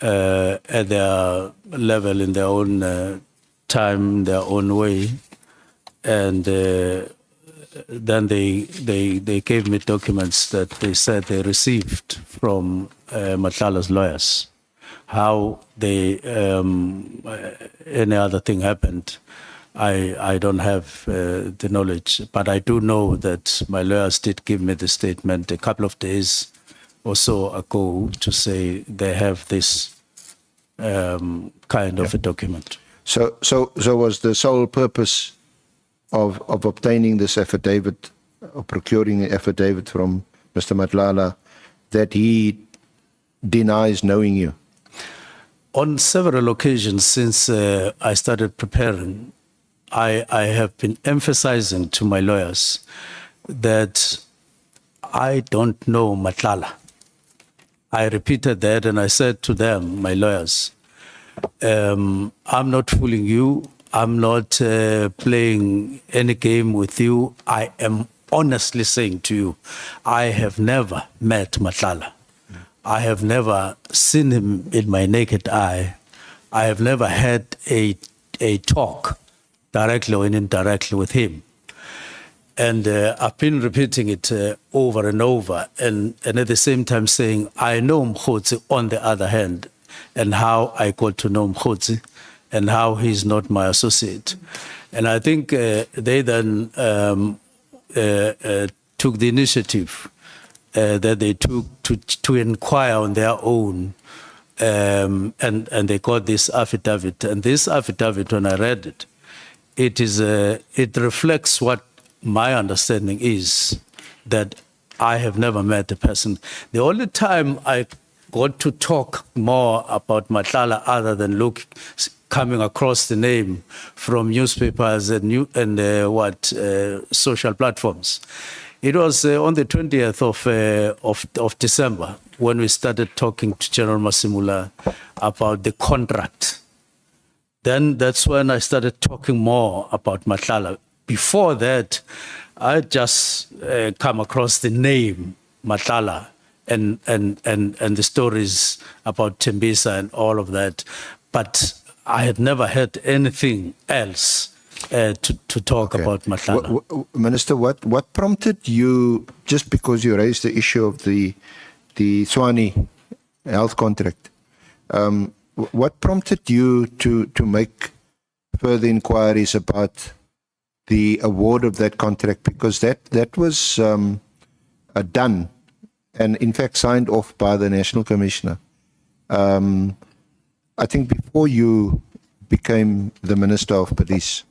at their level, in their own time, their own way. And then they gave me documents that they said they received from Matlala's lawyers. How they any other thing happened, I don't have the knowledge, but I do know that my lawyers did give me the statement a couple of days or so ago to say they have this kind of a document. So was the sole purpose of obtaining this affidavit, or procuring an affidavit from Mr. Matlala, that he denies knowing you? On several occasions since I started preparing, I have been emphasizing to my lawyers that I don't know Matlala. I repeated that and I said to them, my lawyers, I'm not fooling you. I'm not playing any game with you. I am honestly saying to you, I have never met Matlala. I have never seen him in my naked eye. I have never had a talk directly or indirectly with him. And I've been repeating it over and over, and at the same time saying, I know Mkhwanazi on the other hand, and how I got to know Mkhwanazi, and how he's not my associate. And I think they then took the initiative that they took to inquire on their own and they got this affidavit. And this affidavit, when I read it, it reflects what my understanding is, that I have never met a person. The only time I got to talk more about Matlala, other than coming across the name from newspapers and social platforms, it was on the 20th of December when we started talking to General Masimula about the contract. Then that's when I started talking more about Matlala. Before that, I just come across the name Matlala and the stories about Tembisa and all of that, but I had never heard anything else to talk about Matlala. Minister, what prompted you, just because you raised the issue of the Swani health contract, what prompted you to make further inquiries about the award of that contract? Because that was done and in fact signed off by the National Commissioner. I think before you became the Minister of Police.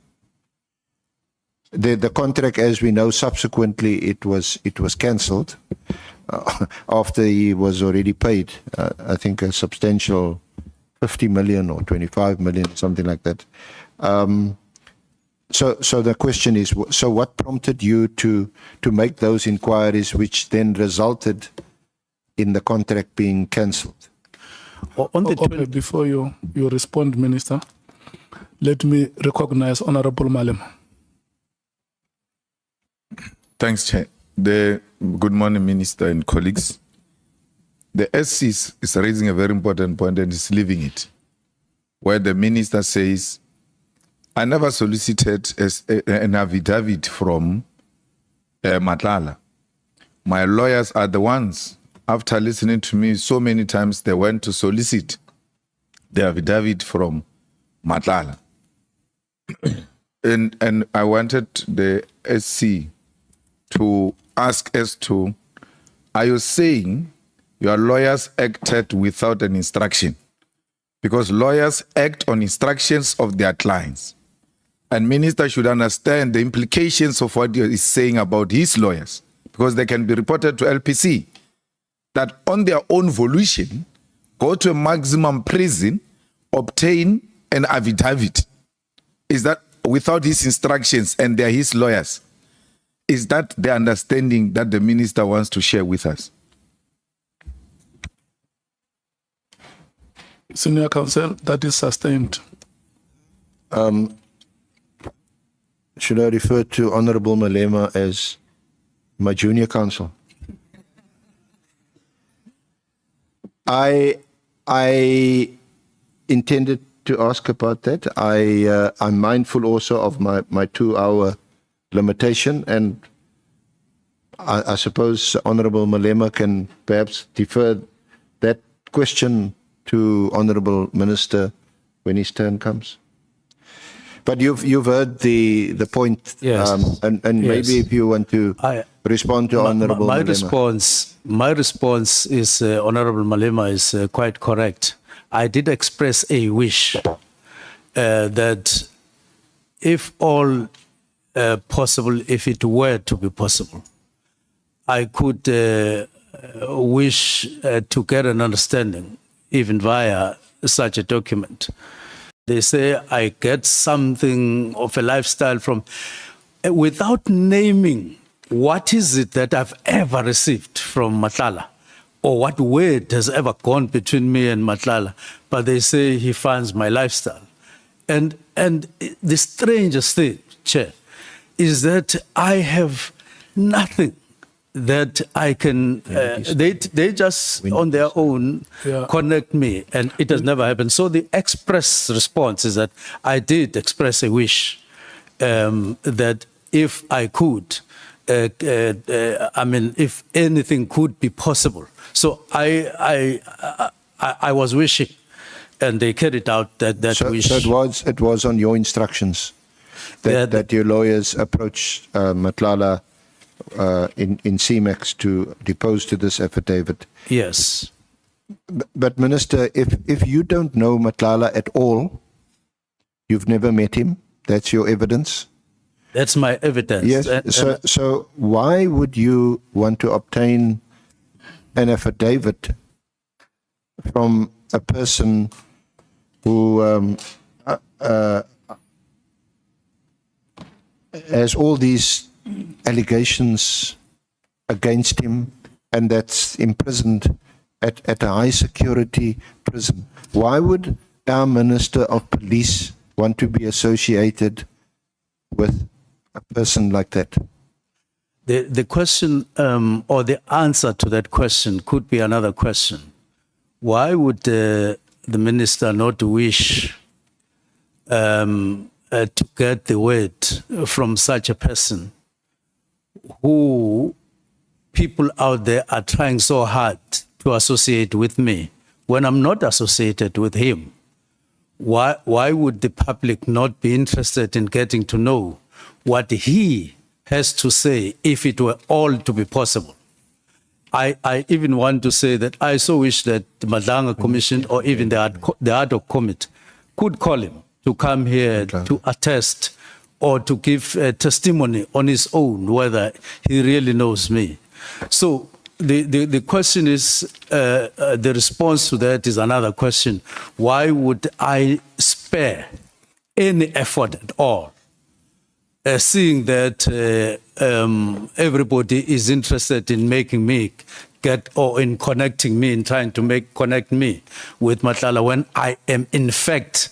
The contract, as we know, subsequently it was cancelled after he was already paid, I think a substantial 50 million or 25 million, something like that. So the question is, so what prompted you to make those inquiries, which then resulted in the contract being cancelled? Before you respond, Minister, let me recognize Honorable Malema. Thanks, Chair. Good morning, Minister and colleagues. The SC is raising a very important point and is leaving it, where the Minister says, I never solicited an affidavit from Matlala. My lawyers are the ones, after listening to me so many times, they went to solicit the affidavit from Matlala. and I wanted the SC to ask as to, are you saying your lawyers acted without an instruction? Because lawyers act on instructions of their clients. And Minister should understand the implications of what he is saying about his lawyers, because they can be reported to LPC, that on their own volition, go to a maximum prison, obtain an affidavit. Is that without his instructions and they're his lawyers? Is that the understanding that the Minister wants to share with us? Senior Counsel, that is sustained. Should I refer to Honorable Malema as my junior counsel? I intended to ask about that. I'm mindful also of my 2-hour limitation, and I suppose Honorable Malema can perhaps defer that question to Honorable Minister when his turn comes. But you've heard the point, Yes. and Yes. maybe if you want to respond to Honorable Malema. My response is, Honorable Malema is quite correct. I did express a wish that if all possible, if it were to be possible, I could wish to get an understanding, even via such a document. They say I get something of a lifestyle from, without naming what is it that I've ever received from Matlala, or what word has ever gone between me and Matlala, but they say he funds my lifestyle. And the strangest thing, Chair, is that I have nothing that I can, they just on their own connect me, and it has never happened. So the express response is that I did express a wish that if I could, I mean, if anything could be possible. So I was wishing, and they carried out that wish. So it was on your instructions that your lawyers approached Matlala in CMEX to depose to this affidavit. Yes. But Minister, if you don't know Matlala at all, you've never met him, that's your evidence? That's my evidence. Yes. So why would you want to obtain an affidavit from a person who has all these allegations against him and that's imprisoned at a high security prison? Why would our Minister of Police want to be associated with a person like that? The question or the answer to that question could be another question. Why would the minister not wish to get the word from such a person who people out there are trying so hard to associate with me when I'm not associated with him? Why would the public not be interested in getting to know what he has to say if it were all to be possible? I even want to say that I so wish that the Madanga Commission or even the Ad-hoc Committee could call him to come here to attest or to give testimony on his own whether he really knows me. So the question is, the response to that is another question. Why would I spare any effort at all, seeing that everybody is interested in making me get, or in connecting me, in trying to connect me with Matlala, when I am in fact,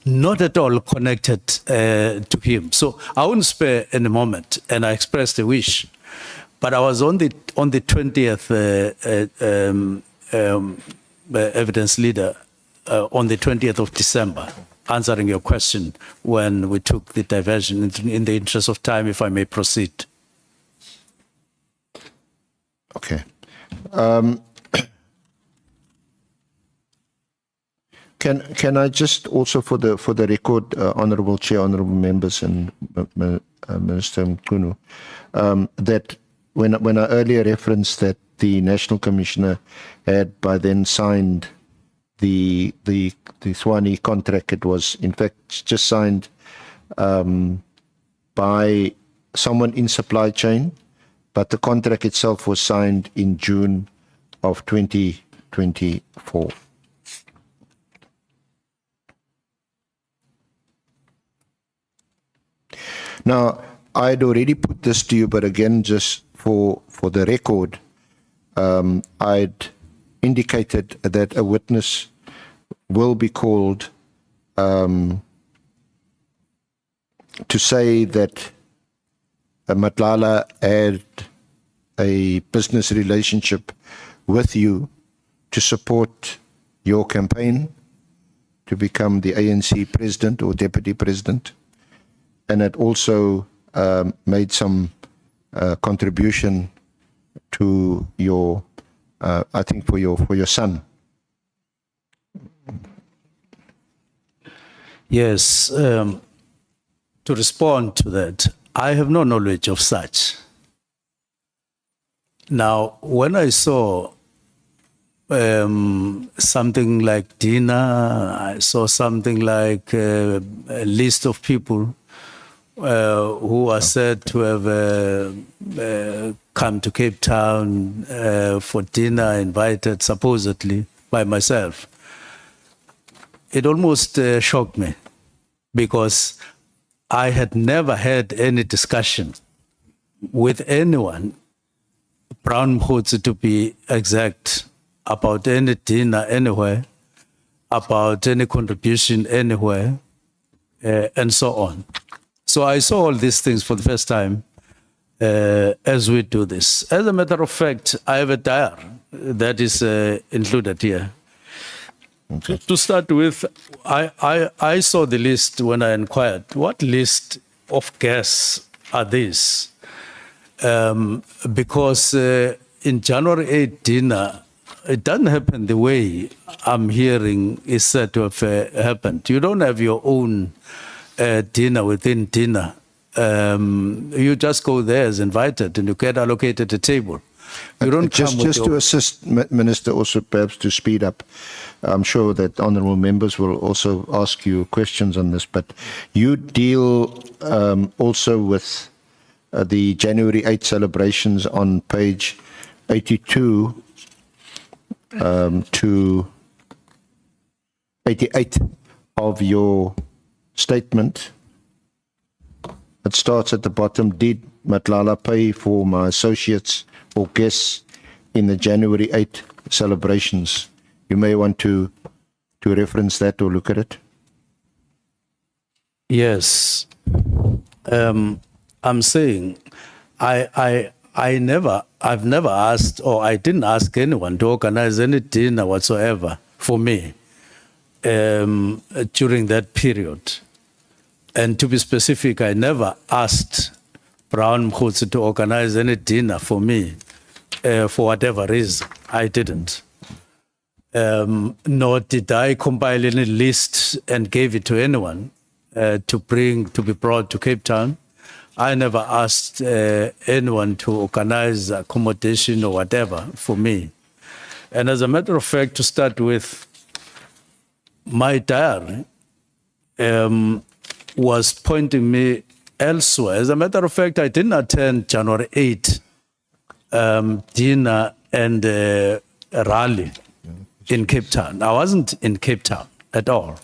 not at all connected to him. So I wouldn't spare any moment, and I expressed a wish. But I was on the 20th evidence leader on the 20th of December, answering your question when we took the diversion. In the interest of time, if I may proceed. Okay. Can I just also for the record, Honourable Chair, Honourable Members, and Minister Mchunu, that when I earlier referenced that the National Commissioner had by then signed the Swani contract, it was in fact just signed by someone in supply chain, but the contract itself was signed in June of 2024. Now, I had already put this to you, but again, just for the record, I'd indicated that a witness will be called to say that Matlala had a business relationship with you to support your campaign to become the ANC president or deputy president, and had also made some contribution to your, I think for your son. Yes, to respond to that, I have no knowledge of such. Now, when I saw something like dinner, I saw something like a list of people who are said to have come to Cape Town for dinner, invited supposedly by myself. It almost shocked me because I had never had any discussion with anyone, Brown Mkhwanazi to be exact, about any dinner anywhere, about any contribution anywhere, and so on. So I saw all these things for the first time as we do this. As a matter of fact, I have a diary that is included here. Okay. To start with, I saw the list when I inquired. What list of guests are these? Because in January 8 dinner, it doesn't happen the way I'm hearing is said to have happened. You don't have your own dinner within dinner. You just go there as invited and you get allocated a table. You don't Just, come with just to assist Minister also perhaps to speed up. I'm sure that honourable members will also ask you questions on this, but you deal also with the January 8 celebrations on page 82 to 88 of your statement. It starts at the bottom. Did Matlala pay for my associates or guests in the January 8 celebrations? You may want to reference that or look at it. Yes. I'm saying I've never asked, or I didn't ask anyone to organize any dinner whatsoever for me during that period. And to be specific, I never asked Brown Mkhwanazi to organize any dinner for me for whatever reason. I didn't. Nor did I compile any list and gave it to anyone to be brought to Cape Town. I never asked anyone to organize accommodation or whatever for me. And as a matter of fact, to start with, my diary was pointing me elsewhere. As a matter of fact, I didn't attend January 8 dinner and rally in Cape Town. I wasn't in Cape Town at all.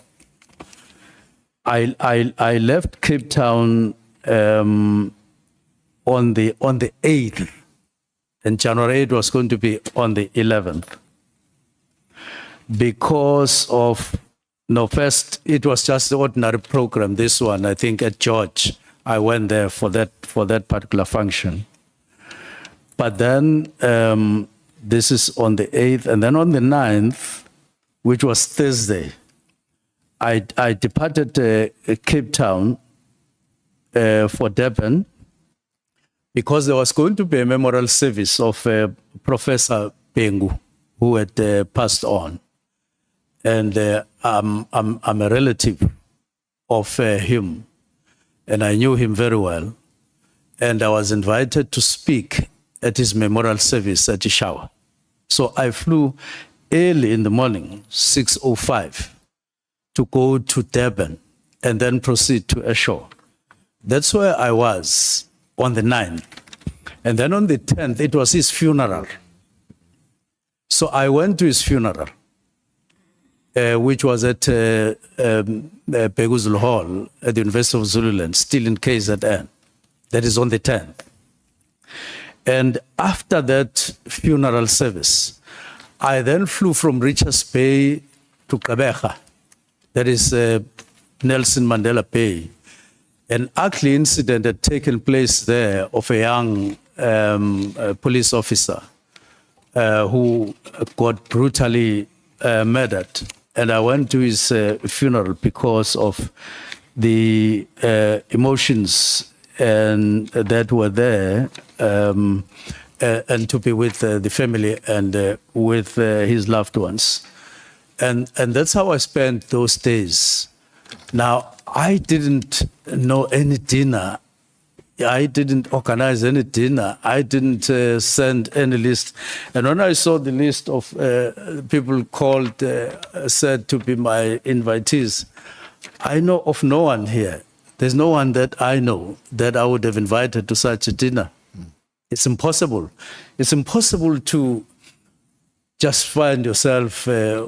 I left Cape Town on the 8th, and January 8 was going to be on the 11th. Because of, no, first it was just the ordinary program. This one, I think at George, I went there for that particular function. But then this is on the 8th, and then on the 9th, which was Thursday, I departed Cape Town for Durban because there was going to be a memorial service of Professor Bengu, who had passed on. And I'm a relative of him, and I knew him very well. And I was invited to speak at his memorial service at Ishawa. So I flew early in the morning, 6:05, to go to Durban and then proceed to Eshowe. That's where I was on the 9th. And then on the 10th, it was his funeral. So I went to his funeral, which was at Beguzul Hall at the University of Zululand, still in KZN. That is on the 10th. And after that funeral service, I then flew from Richards Bay to Gqeberha. That is Nelson Mandela Bay. An ugly incident had taken place there of a young police officer who got brutally murdered. And I went to his funeral because of the emotions and that were there, and to be with the family and with his loved ones. And that's how I spent those days. Now, I didn't know any dinner. I didn't organize any dinner. I didn't send any list. And when I saw the list of people called, said to be my invitees, I know of no one here. There's no one that I know that I would have invited to such a dinner. It's impossible. It's impossible to just find yourself a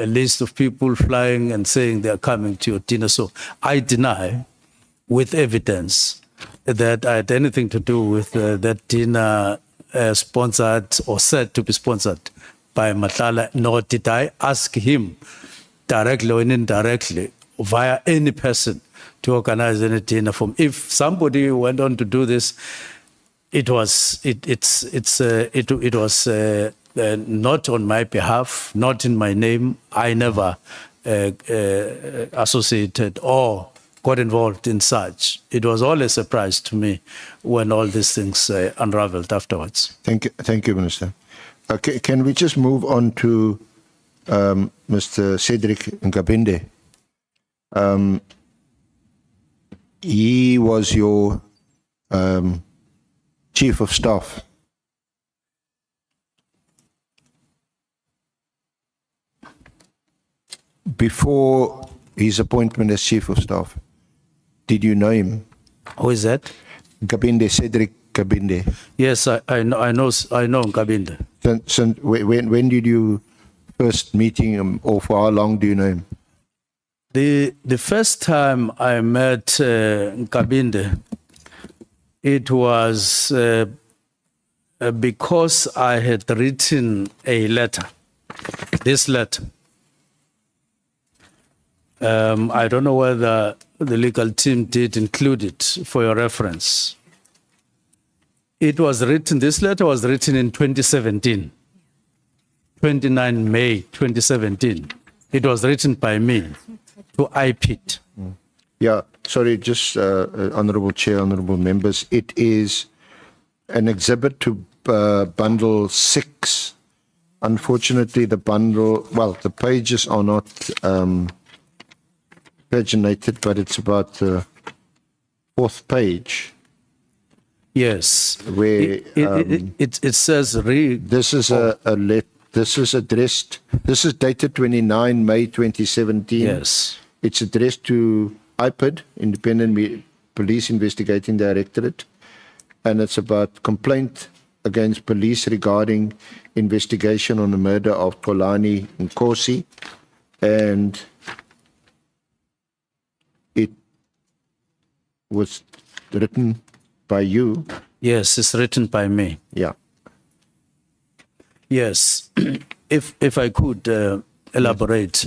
list of people flying and saying they're coming to your dinner. So I deny with evidence that I had anything to do with that dinner sponsored or said to be sponsored by Matlala, nor did I ask him directly or indirectly via any person to organize any dinner for me. If somebody went on to do this, it was not on my behalf, not in my name. I never associated or got involved in such. It was all a surprise to me when all these things unraveled afterwards. Thank you, Minister. Okay, can we just move on to Mr. Cedric Nkabinde? He was your chief of staff before his appointment as Chief of Staff, did you know him? Who is that? Kabinde, Cedric Kabinde. Yes, I know Nkabinde. So when did you first meet him, or for how long do you know him? The first time I met Nkabinde, it was because I had written a letter, this letter. I don't know whether the legal team did include it for your reference. It was written, this letter was written in 2017, 29 May 2017. It was written by me to IPIT. Yeah, sorry, just Honorable Chair, Honorable Members, it is an exhibit to bundle 6. Unfortunately, the bundle, well, the pages are not paginated, but it's about the 4th page. Yes. Where it says read. this is this is addressed, this is dated 29 May 2017. Yes. It's addressed to IPID, Independent Police Investigating Directorate, and it's about complaint against police regarding investigation on the murder of Xolani Nkosi, and it was written by you. Yes, it's written by me. Yeah. Yes. If I could elaborate.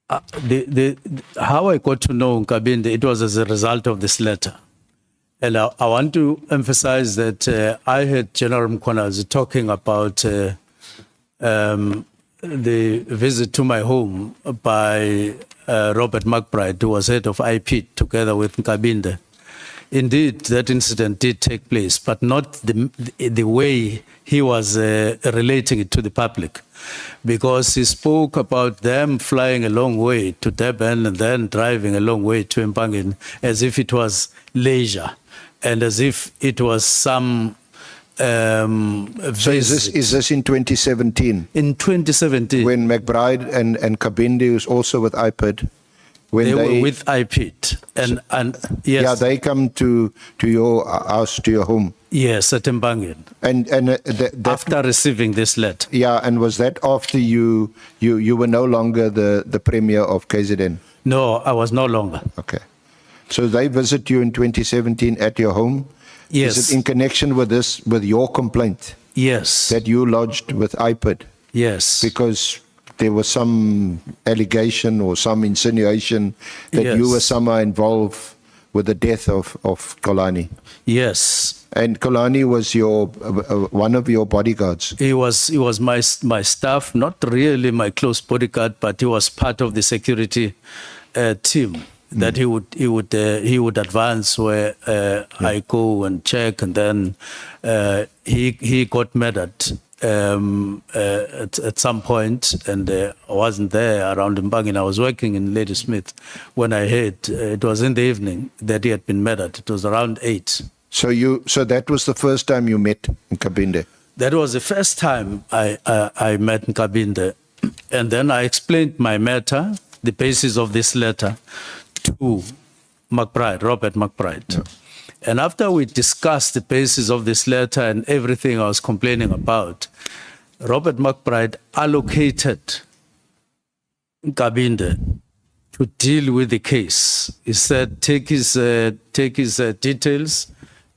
How I got to know Nkabinde, it was as a result of this letter. And I want to emphasize that I heard General Mkhwanazi talking about the visit to my home by Robert McBride, who was head of IP, together with Nkabinde. Indeed, that incident did take place, but not the way he was relating it to the public, because he spoke about them flying a long way to Durban and then driving a long way to Mpangeni as if it was leisure and as if it was some So is this in 2017? In 2017. When McBride and Kabinde, who's also with IPID, when they were with IPID. And yes. Yeah, they come to your house, to your home. Yes, at Mpangeni. And after receiving this letter. Yeah, and was that after you were no longer the Premier of KZN? No, I was no longer. Okay. So they visit you in 2017 at your home? Yes. Is it in connection with this, with your complaint? Yes. That you lodged with IPID? Yes. Because there was some allegation or some insinuation that Yes. you were somehow involved with the death of Xolani. Yes. And Xolani was your one of your bodyguards. He was my staff, not really my close bodyguard, but he was part of the security team that he would advance where I go and check, and then he got murdered at some point, and I wasn't there around Mpangeni. I was working in Ladysmith when I heard it was in the evening that he had been murdered. It was around 8. So that was the first time you met Nkabinde? That was the first time I met Nkabinde, and then I explained my matter, the basis of this letter, to McBride, Robert McBride. Yeah. And after we discussed the basis of this letter and everything I was complaining about, Robert McBride allocated Nkabinde to deal with the case. He said, take his details,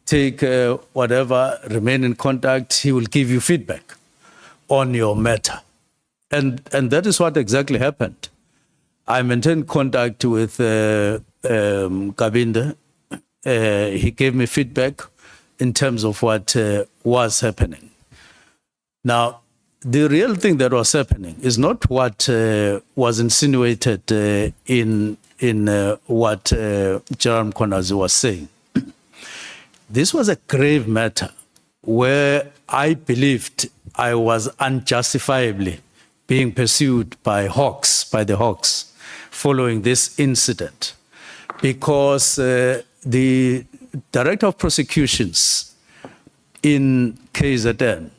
take whatever, remain in contact. He will give you feedback on your matter. And that is what exactly happened. I maintained contact with Nkabinde. He gave me feedback in terms of what was happening. Now, the real thing that was happening is not what was insinuated in what General Mkhwanazi was saying. This was a grave matter where I believed I was unjustifiably being pursued by the Hawks, following this incident, because the Director of Prosecutions in KZN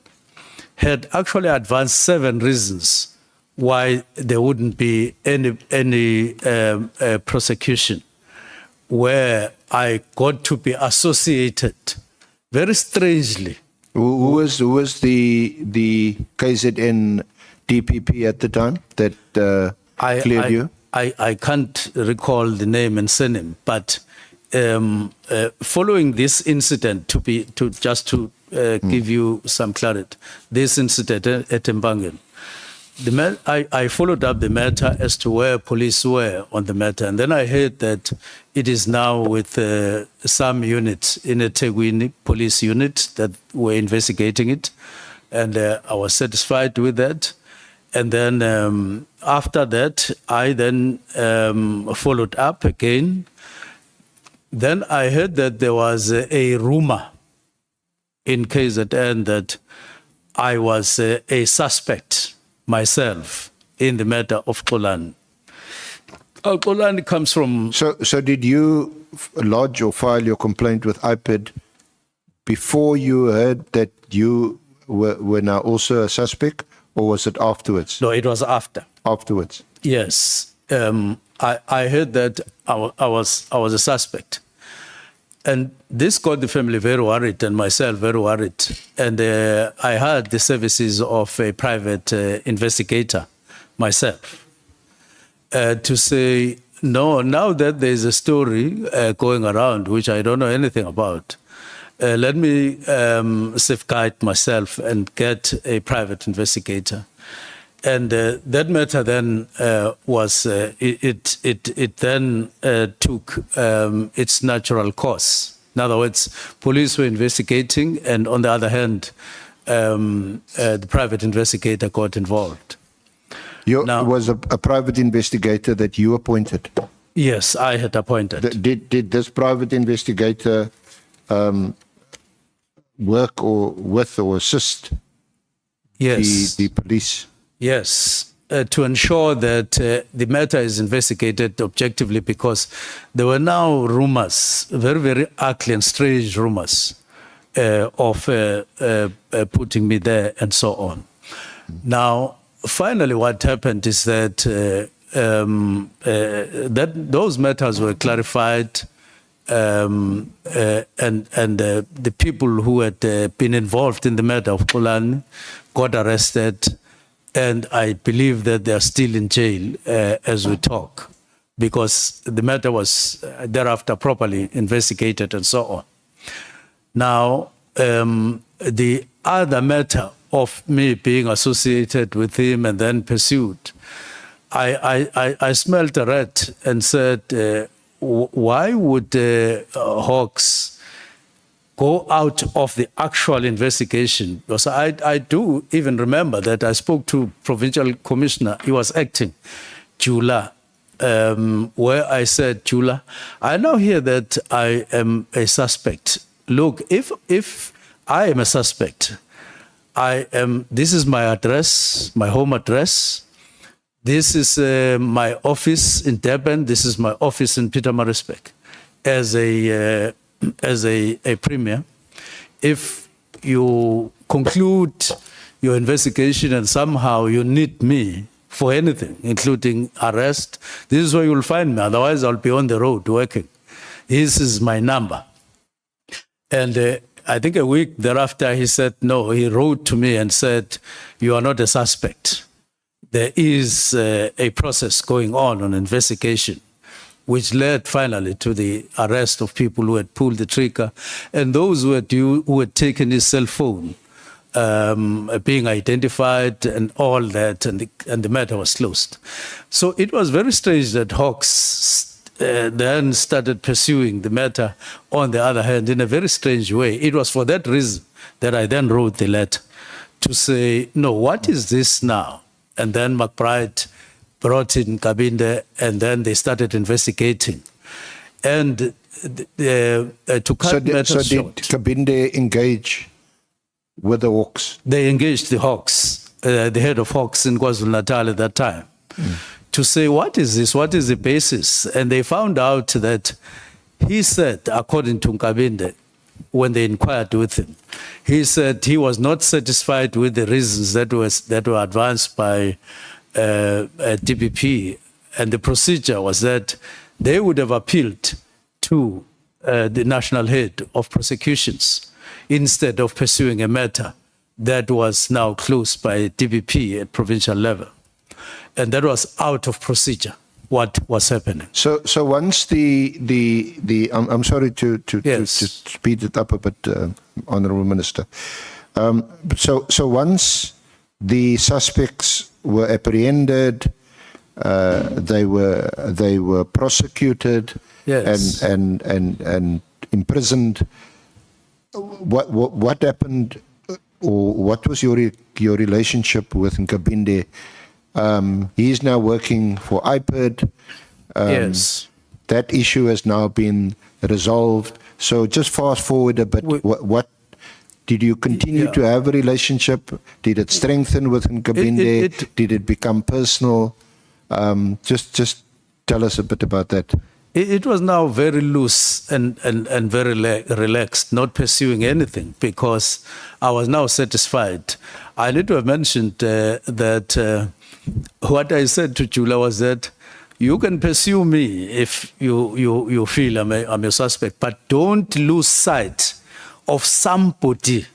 had actually advanced 7 reasons why there wouldn't be any prosecution where I got to be associated very strangely. Who was the KZN DPP at the time that cleared you? I can't recall the name and surname, but following this incident, to give you some clarity, this incident at Mbangen, I followed up the matter as to where police were on the matter, and then I heard that it is now with some units in a Teguini police unit that were investigating it, and I was satisfied with that. And then after that, I then followed up again. Then I heard that there was a rumor in KZN that I was a suspect myself in the matter of Xolani. Xolani comes from... So did you lodge or file your complaint with IPID before you heard that you were now also a suspect, or was it afterwards? No, it was after. Afterwards. Yes. I heard that I was a suspect. And this got the family very worried and myself very worried. And I had the services of a private investigator myself to say, no, now that there's a story going around, which I don't know anything about, let me safeguard myself and get a private investigator. And that matter then it then took its natural course. In other words, police were investigating, and on the other hand, the private investigator got involved. Was a private investigator that you appointed? Yes, I had appointed. Did this private investigator work with or assist the police? Yes, to ensure that the matter is investigated objectively, because there were now rumors, very, very ugly and strange rumors of putting me there and so on. Now, finally, what happened is that that those matters were clarified, and the people who had been involved in the matter of Xolani got arrested. And I believe that they are still in jail as we talk, because the matter was thereafter properly investigated and so on. Now, the other matter of me being associated with him and then pursued, I smelled a rat and said, why would Hawks go out of the actual investigation? Because I do even remember that I spoke to Provincial Commissioner, he was acting, Jula, where I said, Jula, I now hear that I am a suspect. Look, if I am a suspect, this is my address, my home address. This is my office in Durban. This is my office in Pietermaritzburg. As a premier, if you conclude your investigation and somehow you need me for anything, including arrest, this is where you'll find me. Otherwise, I'll be on the road working. This is my number. And I think a week thereafter, he said, no, he wrote to me and said, you are not a suspect. There is a process going on investigation, which led finally to the arrest of people who had pulled the trigger and those who had taken his cell phone, being identified and all that, and the matter was closed. So it was very strange that Hawks then started pursuing the matter, on the other hand, in a very strange way. It was for that reason that I then wrote the letter to say, no, what is this now? And then McBride brought in Kabinde, and then they started investigating. And to cut matters short, did Kabinde engage with the Hawks? They engaged the Hawks, the head of Hawks in KwaZulu-Natal at that time, to say, what is this? What is the basis? And they found out that he said, according to Kabinde, when they inquired with him, he said he was not satisfied with the reasons that were advanced by DPP, and the procedure was that they would have appealed to the national head of prosecutions instead of pursuing a matter that was now closed by DPP at provincial level. And that was out of procedure, what was happening. So once I'm sorry to Yes. speed it up a bit, Honourable Minister. So once the suspects were apprehended, they were prosecuted, Yes. and imprisoned. What happened, or what was your relationship with Nkabinde? He's now working for IPID. Yes. That issue has now been resolved. So just fast forward a bit. What did you continue to have a relationship? Did it strengthen with Nkabinde? Did it become personal? Just tell us a bit about that. It was now very loose and very relaxed, not pursuing anything, because I was now satisfied. I need to have mentioned that what I said to Chula was that you can pursue me if you feel I'm a suspect, but don't lose sight of somebody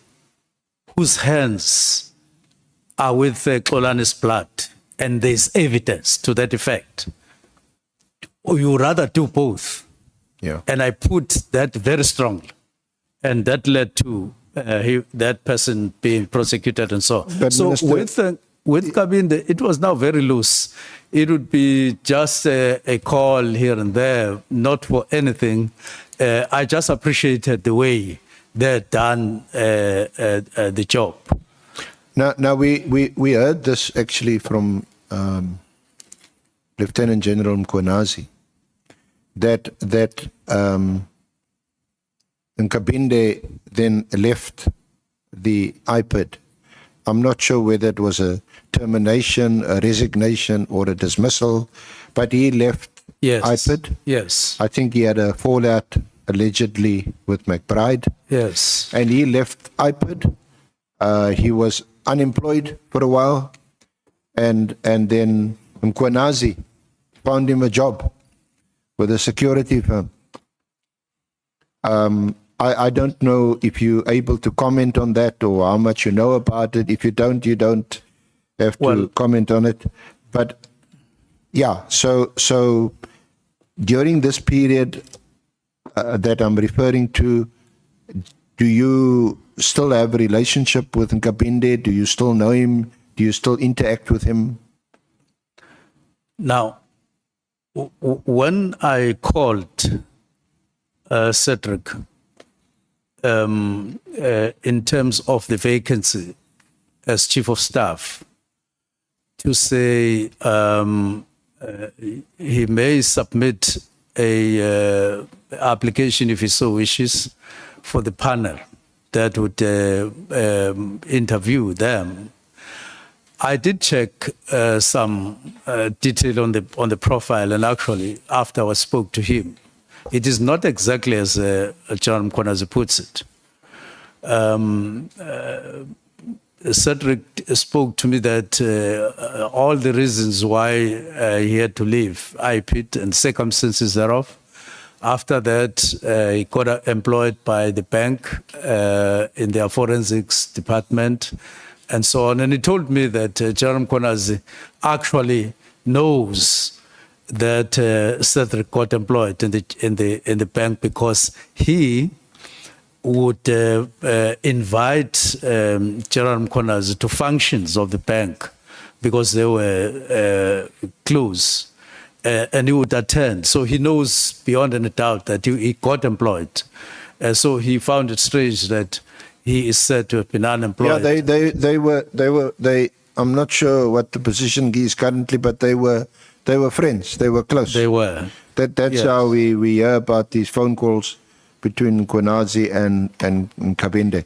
whose hands are with Xolani's blood, and there's evidence to that effect. Or you rather do both. Yeah. And I put that very strongly. And that led to that person being prosecuted and so on. But So Minister, with Kabinde, it was now very loose. It would be just a call here and there, not for anything. I just appreciated the way they had done the job. Now we heard this actually from Lieutenant General Mkhwanazi, that Nkabinde then left the IPID. I'm not sure whether it was a termination, a resignation, or a dismissal, but he left Yes. IPID. Yes. I think he had a fallout allegedly with McBride, Yes. and he left IPID. He was unemployed for a while, and then Mkhwanazi found him a job with a security firm. I don't know if you're able to comment on that or how much you know about it. If you don't have to comment on it. But yeah, so during this period that I'm referring to, do you still have a relationship with Nkabinde? Do you still know him? Do you still interact with him? Now, when I called Cedric in terms of the vacancy as Chief of Staff, to say he may submit a application if he so wishes for the panel that would interview them. I did check some detail on the profile, and actually, after I spoke to him, it is not exactly as John Mkhwanazi puts it. Cedric spoke to me that all the reasons why he had to leave IPID and circumstances thereof. After that, he got employed by the bank in their forensics department and so on. And he told me that General Mkhwanazi actually knows that Cedric got employed in the bank because he would invite General Mkhwanazi to functions of the bank because they were close, and he would attend. So he knows beyond any doubt that he got employed. So he found it strange that he is said to have been unemployed. Yeah, they were. I'm not sure what the position he is currently, but they were friends. They were close. They were. That's Yes. how we hear about these phone calls between Mkhwanazi and Nkabinde.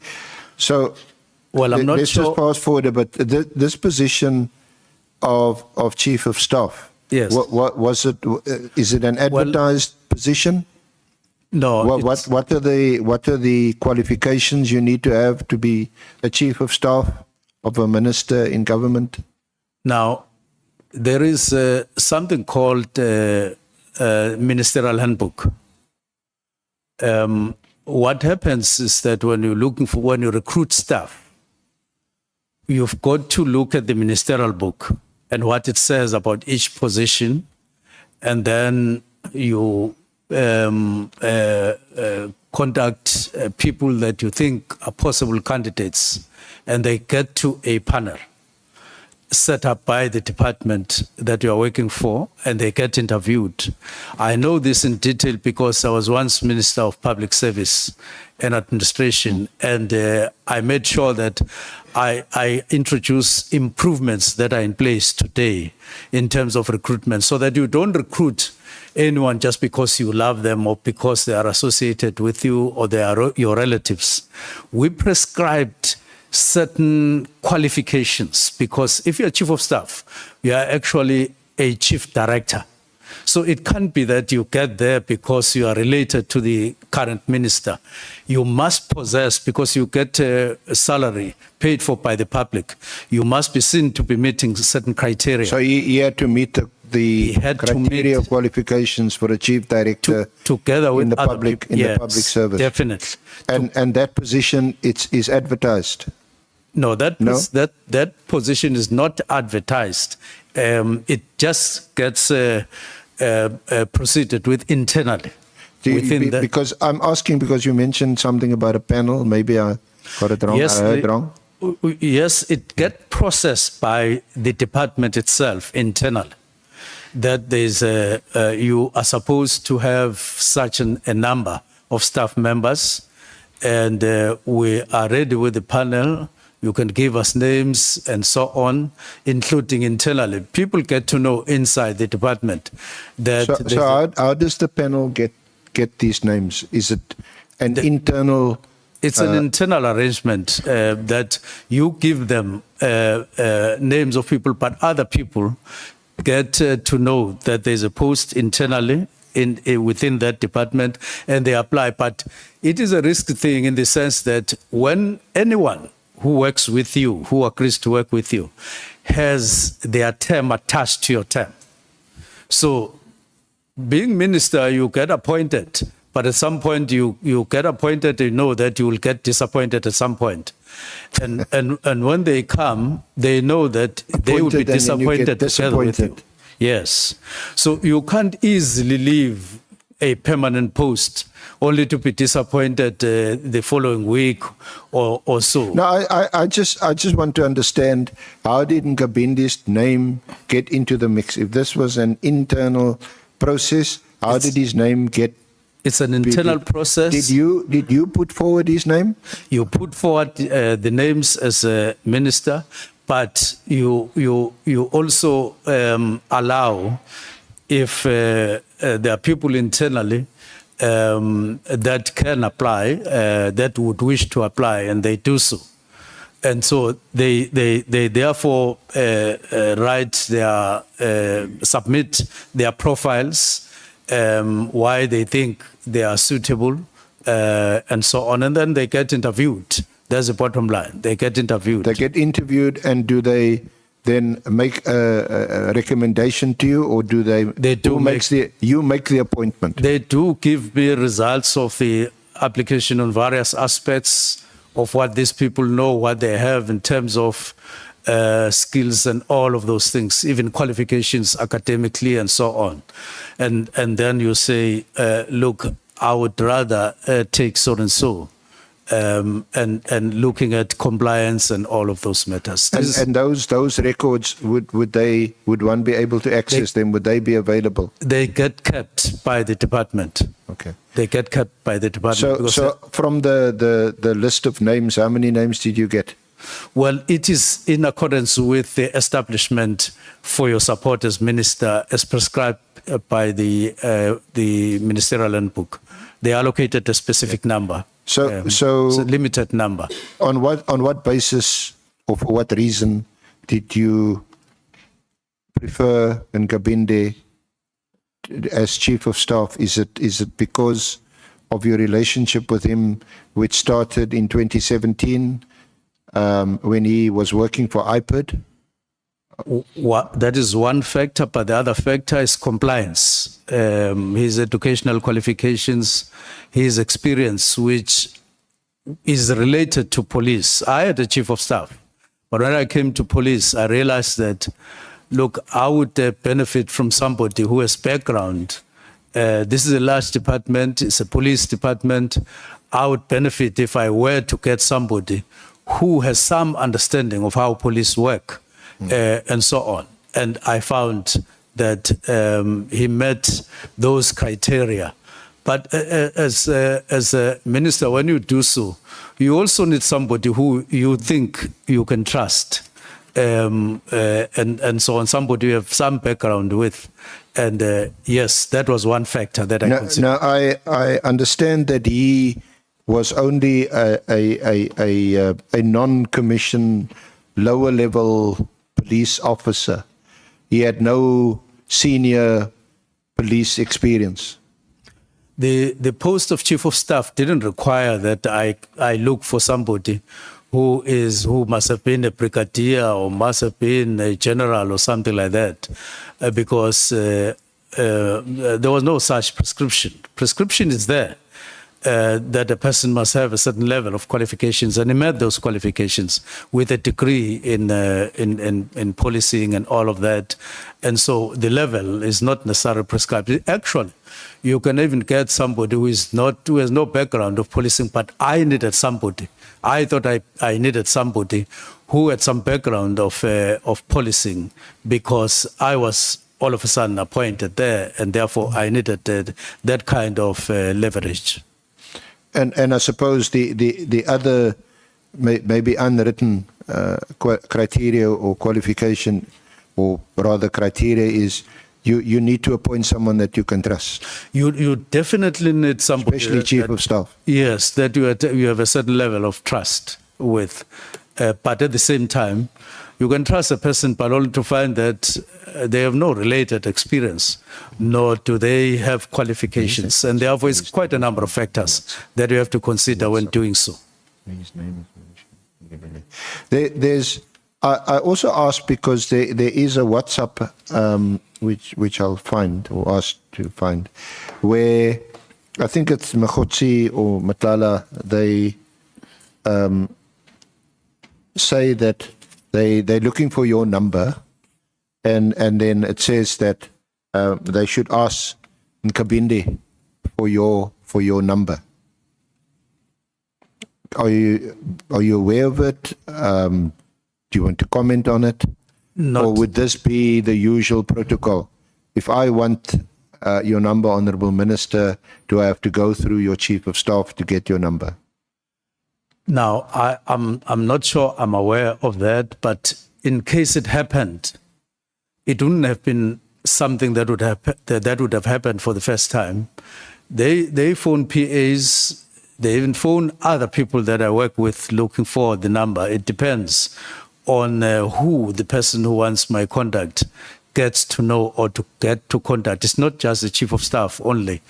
So, Well, I'm not let's sure. just fast forward a bit. This position of Chief of Staff. Yes. What was it? Is it an advertised position? No. What are the qualifications you need to have to be a Chief of Staff of a minister in government? Now, there is something called ministerial handbook. What happens is that when you recruit staff, you've got to look at the ministerial book and what it says about each position, and then you contact people that you think are possible candidates, and they get to a panel set up by the department that you are working for, and they get interviewed. I know this in detail because I was once Minister of Public Service and Administration, and I made sure that I introduce improvements that are in place today in terms of recruitment, so that you don't recruit anyone just because you love them or because they are associated with you or they are your relatives. We prescribed certain qualifications, because if you're chief of staff, you are actually a chief director. So it can't be that you get there because you are related to the current minister. You must possess, because you get a salary paid for by the public, you must be seen to be meeting certain criteria. So he had to meet the had to criteria meet- qualifications for a chief director together with in the other public people. in Yes, the public service. Definitely. And that position is advertised. No, that No? that position is not advertised. It just gets proceeded with internally. Because I'm asking because you mentioned something about a panel. Maybe I got it wrong. Yes, I heard wrong. Yes, it gets processed by the department itself internally. That there's you are supposed to have such a number of staff members, and we are ready with the panel. You can give us names and so on, including internally. People get to know inside the department that. So how does the panel get these names? Is it an internal? It's an internal arrangement that you give them names of people, but other people get to know that there's a post internally within that department, and they apply. But it is a risk thing in the sense that when anyone who works with you, who agrees to work with you, has their term attached to your term. So being minister, you get appointed, but at some point you get appointed, you know that you will get disappointed at some point. And when they come, they know that they will be Appointed and then you get disappointed together with you. disappointed. Yes. So you can't easily leave a permanent post only to be disappointed the following week or so. No, I just want to understand, how did Nkabindi's name get into the mix? If this was an internal process, how did his name get? It's an internal process. Did you put forward his name? You put forward the names as a minister, but you also allow, if there are people internally that can apply, that would wish to apply, and they do so. And so they therefore submit their profiles, why they think they are suitable, and so on. And then they get interviewed. That's the bottom line. They get interviewed. They get interviewed, and do they then make a recommendation to you, or do they? They do who makes you make the appointment? They do give me results of the application on various aspects of what these people know, what they have in terms of skills and all of those things, even qualifications academically and so on. And then you say, look, I would rather take so and so. And looking at compliance and all of those matters. And those records, would one be able to access them? Would they be available? They get kept by the department. Okay. They get kept by the department. So from the list of names, how many names did you get? Well, it is in accordance with the establishment for your support as minister, as prescribed by the ministerial handbook. They allocated a specific number. So it's a limited number. On what basis or for what reason did you prefer Nkabinde as chief of staff? Is it because of your relationship with him, which started in 2017 when he was working for IPID? That is one factor, but the other factor is compliance. His educational qualifications, his experience, which is related to police. I had a chief of staff, but when I came to police, I realized that, look, I would benefit from somebody who has background. This is a large department, it's a police department. I would benefit if I were to get somebody who has some understanding of how police work and so on. And I found that he met those criteria. But as a minister, when you do so, you also need somebody who you think you can trust, and so on, somebody you have some background with. And yes, that was one factor that I considered. Now, I understand that he was only a non-commissioned, lower-level police officer. He had no senior police experience. The post of chief of staff didn't require that I look for somebody who must have been a brigadier or must have been a general or something like that, because there was no such prescription. Prescription is there. That a person must have a certain level of qualifications, and he met those qualifications with a degree in policing and all of that. And so the level is not necessarily prescribed. Actually, you can even get somebody who has no background of policing, but I needed somebody. I thought I needed somebody who had some background of policing, because I was all of a sudden appointed there, and therefore I needed that kind of leverage. And I suppose the other maybe unwritten criteria or qualification, or rather criteria, is you need to appoint someone that you can trust. You definitely need somebody, especially chief of staff. Yes, that you have a certain level of trust with. But at the same time, you can trust a person, but only to find that they have no related experience, nor do they have qualifications. And therefore, it's quite a number of factors that you have to consider when doing so. I also asked because there is a WhatsApp which I'll find, or ask to find, where I think it's Mkhwanazi or Matlala, they say that they're looking for your number, and then it says that they should ask Nkabinde for your number. Are you aware of it? Do you want to comment on it? Not. Or would this be the usual protocol? If I want your number, Honourable Minister, do I have to go through your Chief of Staff to get your number? Now, I'm not sure I'm aware of that, but in case it happened, it wouldn't have been something that would have happened for the first time. They phone PAs, they even phone other people that I work with looking for the number. It depends on who the person who wants my contact gets to know or to get to contact. It's not just the chief of staff only,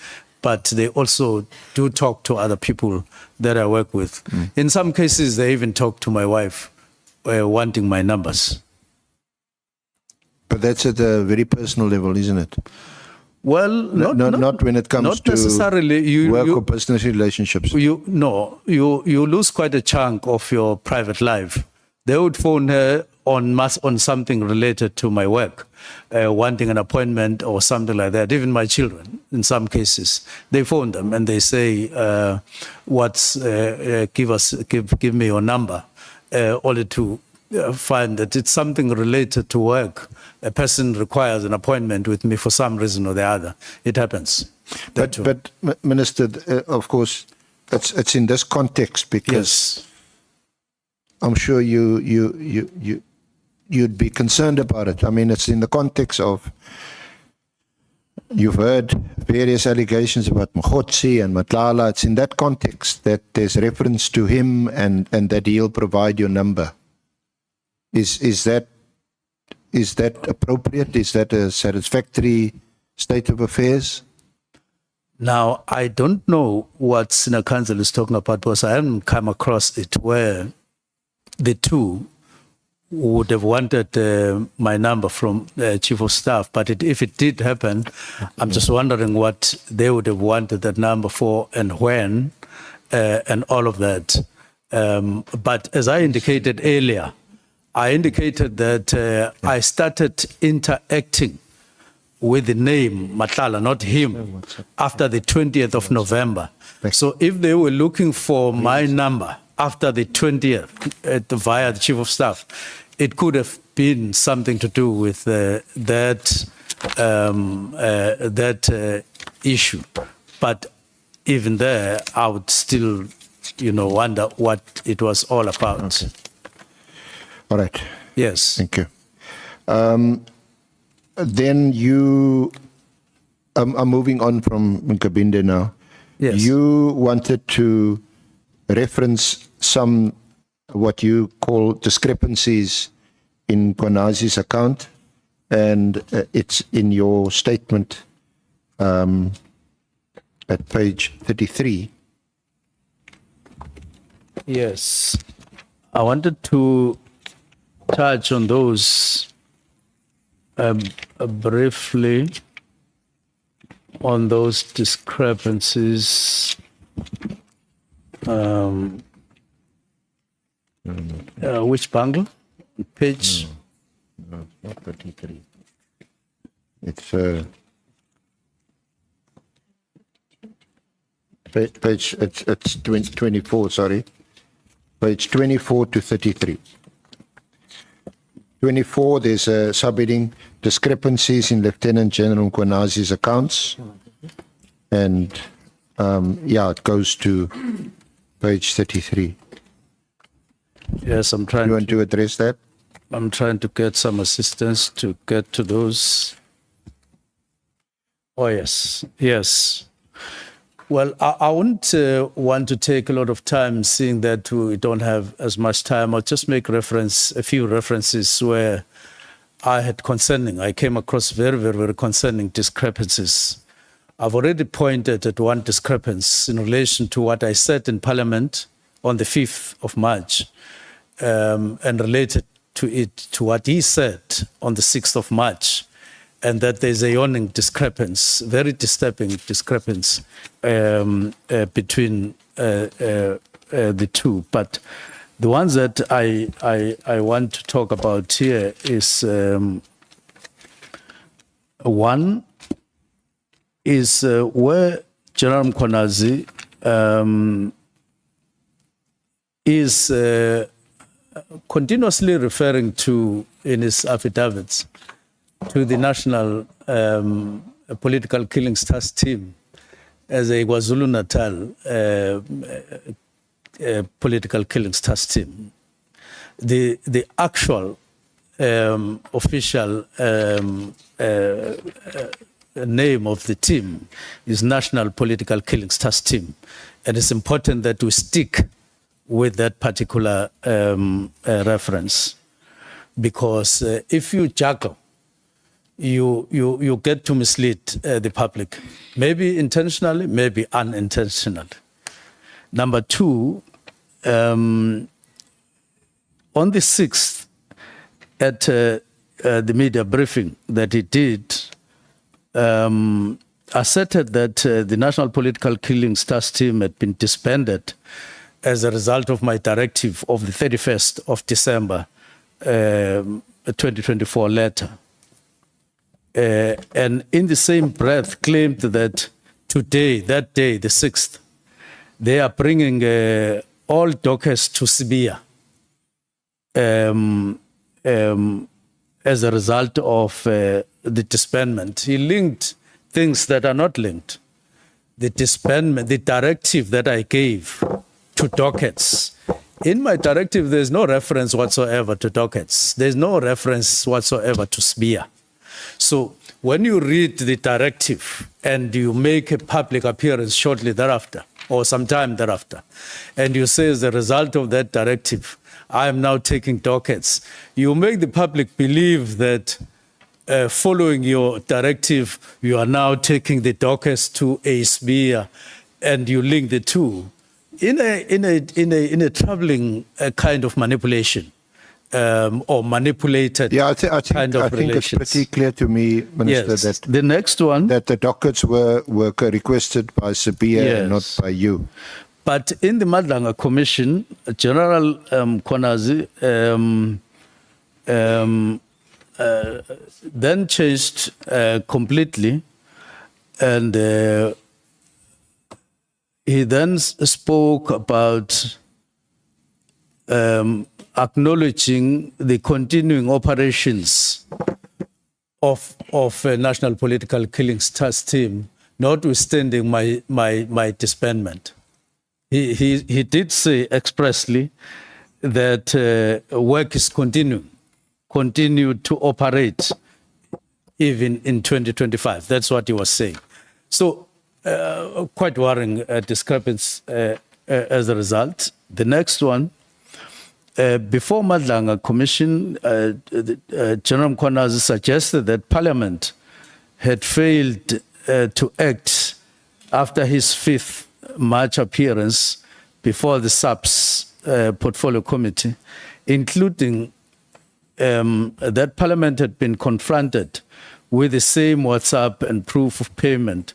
but they also do talk to other people that I work with. In some cases, they even talk to my wife wanting my numbers. But that's at a very personal level, isn't it? Well, not when it comes not to necessarily. work or business relationships. You lose quite a chunk of your private life. They would phone her on something related to my work, wanting an appointment or something like that. Even my children, in some cases, they phone them and they say, give me your number, only to find that it's something related to work. A person requires an appointment with me for some reason or the other. It happens. But Minister, of course, it's in this context, because Yes. I'm sure you'd be concerned about it. I mean, it's in the context of, you've heard various allegations about Mkhwanazi and Matlala. It's in that context that there's reference to him and that he'll provide your number. Is that appropriate? Is that a satisfactory state of affairs? Now, I don't know what Senior Counsel is talking about, because I haven't come across it where the two would have wanted my number from Chief of Staff, but if it did happen, I'm just wondering what they would have wanted that number for and when and all of that. But as I indicated earlier, I indicated that I started interacting with the name Matlala, not him, after the 20th of November. So if they were looking for my number after the 20th via the Chief of Staff, it could have been something to do with that issue. But even there, I would still, wonder what it was all about. Okay. All right. Yes. Thank you. Then you, I'm moving on from Nkabinde now. Yes. You wanted to reference some, what you call discrepancies in Mkhwanazi's account, and it's in your statement at page 33. Yes. I wanted to touch on those briefly, on those discrepancies. Which bangle? Page? No, not 33. It's page, it's 24, sorry. Page 24 to 33. 24, there's a subheading, discrepancies in Lieutenant General Mkhwanazi's accounts. And it goes to page 33. Yes, I'm trying. You want to address that? I'm trying to get some assistance to get to those. Oh, yes. Yes. Well, I wouldn't want to take a lot of time, seeing that we don't have as much time. I'll just make a few references where I came across very, very, very concerning discrepancies. I've already pointed at one discrepancy in relation to what I said in Parliament on the 5th of March, and related to what he said on the 6th of March. And that there's a yawning discrepancy, very disturbing discrepancy between the two. But the ones that I want to talk about here is one is where General Mkhwanazi is continuously referring to, in his affidavits, to the National Political Killings Task Team as a KwaZulu-Natal political killings task team. The actual official name of the team is National Political Killings Task Team, and it's important that we stick with that particular reference, because if you juggle, you get to mislead the public, maybe intentionally, maybe unintentionally. Number two, on the 6th, at the media briefing that he did, asserted that the National Political Killings Task Team had been disbanded as a result of my directive of the 31st of December 2024 letter. And in the same breath claimed that today, that day, the 6th, they are bringing all dockers to Sibia as a result of the disbandment. He linked things that are not linked. The disbandment, the directive that I gave to dockets. In my directive, there's no reference whatsoever to dockets. There's no reference whatsoever to Sibia. So when you read the directive and you make a public appearance shortly thereafter, or sometime thereafter, and you say as a result of that directive, I am now taking dockets, you make the public believe that following your directive, you are now taking the dockets to a Sibia, and you link the two in a troubling kind of manipulation or manipulated Yeah, I think kind of I think it's relations. pretty clear to me, Minister, Yes. that The next one, that the dockets were requested by Sabia and not Yes. by you. but in the Madlanga Commission, General Mkhwanazi then changed completely, and he then spoke about acknowledging the continuing operations of a National Political Killings Task Team, notwithstanding my disbandment. He did say expressly that work is continue to operate even in 2025. That's what he was saying. So quite worrying discrepancy as a result. The next one, before Madlanga Commission, General Mkhwanazi suggested that Parliament had failed to act after his 5th March appearance before the SAPS Portfolio Committee, including that Parliament had been confronted with the same WhatsApp and proof of payment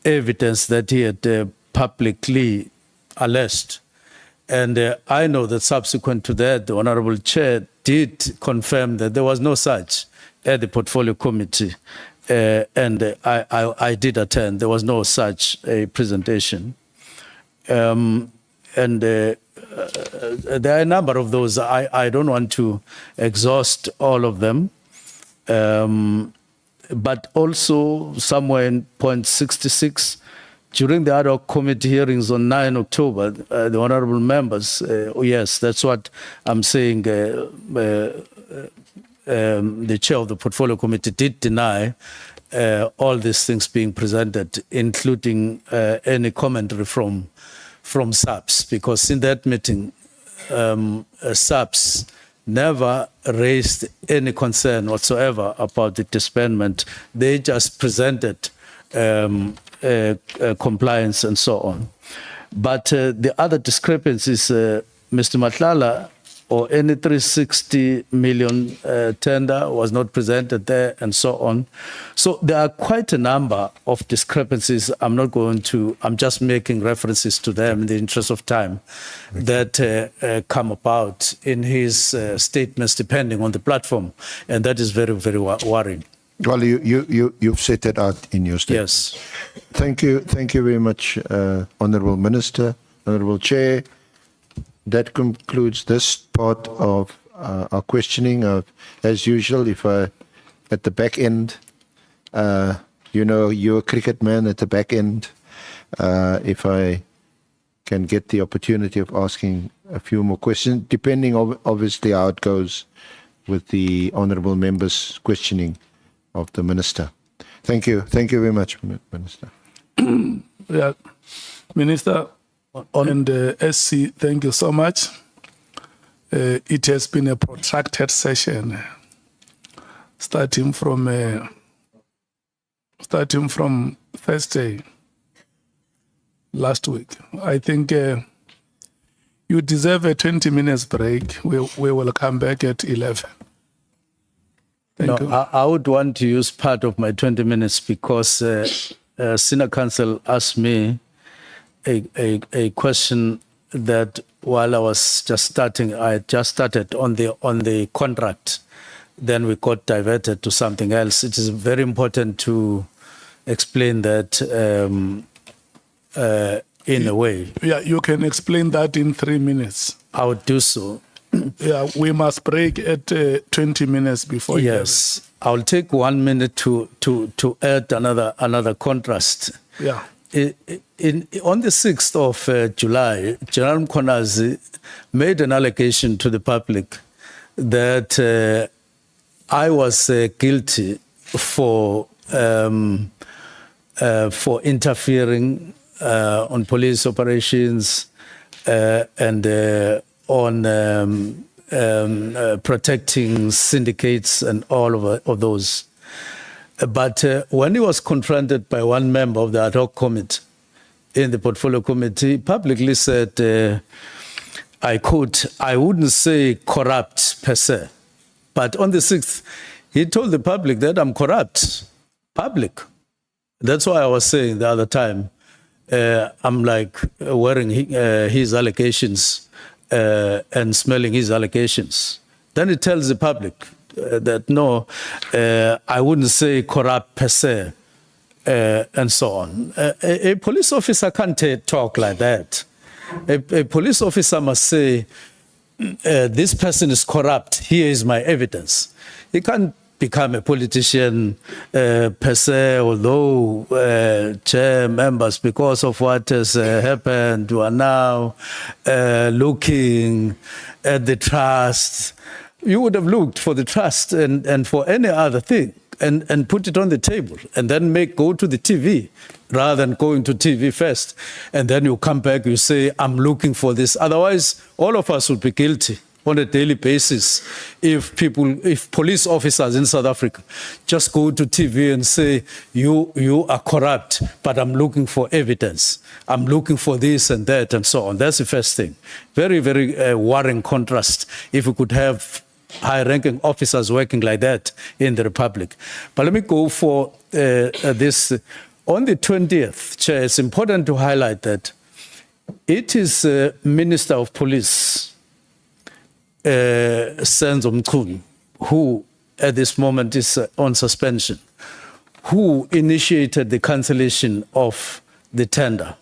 evidence that he had publicly alleged. And I know that subsequent to that, the Honorable Chair did confirm that there was no such at the Portfolio Committee. And I did attend. There was no such a presentation. And there are a number of those. I don't want to exhaust all of them. But also somewhere in point 66, during the Ad-hoc committee hearings on 9 October, the honorable members, yes, that's what I'm saying, the chair of the portfolio committee did deny all these things being presented, including any commentary from SAPS, because in that meeting, SAPS never raised any concern whatsoever about the disbandment. They just presented compliance and so on. But the other discrepancies, Mr. Matlala, or any 360 million tender was not presented there and so on. So there are quite a number of discrepancies. I'm just making references to them in the interest of time that come about in his statements depending on the platform. And that is very, very worrying. Well, you've set that out in your statement. Yes. Thank you very much, Honourable Minister, Honourable Chair. That concludes this part of our questioning. As usual, at the back end, you're a cricket man at the back end. If I can get the opportunity of asking a few more questions, depending obviously how it goes with the honourable members' questioning of the Minister. Thank you very much, Minister. Yeah, Minister and SC, thank you so much. It has been a protracted session, starting from Thursday last week. I think you deserve a 20 minutes break. We will come back at 11. Thank you. I would want to use part of my 20 minutes because Senior Counsel asked me a question that while I was just starting, I just started on the contract. Then we got diverted to something else. It is very important to explain that in a way. Yeah, you can explain that in 3 minutes. I would do so. Yeah, we must break at 20 minutes before. Yes, I'll take 1 minute to add another contrast. Yeah. On the 6th of July, General Mkhwanazi made an allegation to the public that I was guilty for interfering on police operations and on protecting syndicates and all of those. But when he was confronted by one member of the Ad-hoc committee in the Portfolio Committee, he publicly said, I quote, I wouldn't say corrupt per se, but on the 6th, he told the public that I'm corrupt. Public. That's why I was saying the other time, I'm like wearing his allegations and smelling his allegations. Then he tells the public that no, I wouldn't say corrupt per se, and so on. A police officer can't talk like that. A police officer must say, this person is corrupt, here is my evidence. He can't become a politician per se, although chair members, because of what has happened, who are now looking at the trust. You would have looked for the trust and for any other thing and put it on the table and then go to the TV rather than going to TV first. And then you come back, you say, I'm looking for this. Otherwise, all of us would be guilty on a daily basis if police officers in South Africa just go to TV and say, you are corrupt, but I'm looking for evidence. I'm looking for this and that and so on. That's the first thing. Very, very worrying contrast if we could have high-ranking officers working like that in the Republic. But let me go for this. On the 20th, Chair, it's important to highlight that it is Minister of Police, Senzo Mchunu, who at this moment is on suspension, who initiated the cancellation of the tender,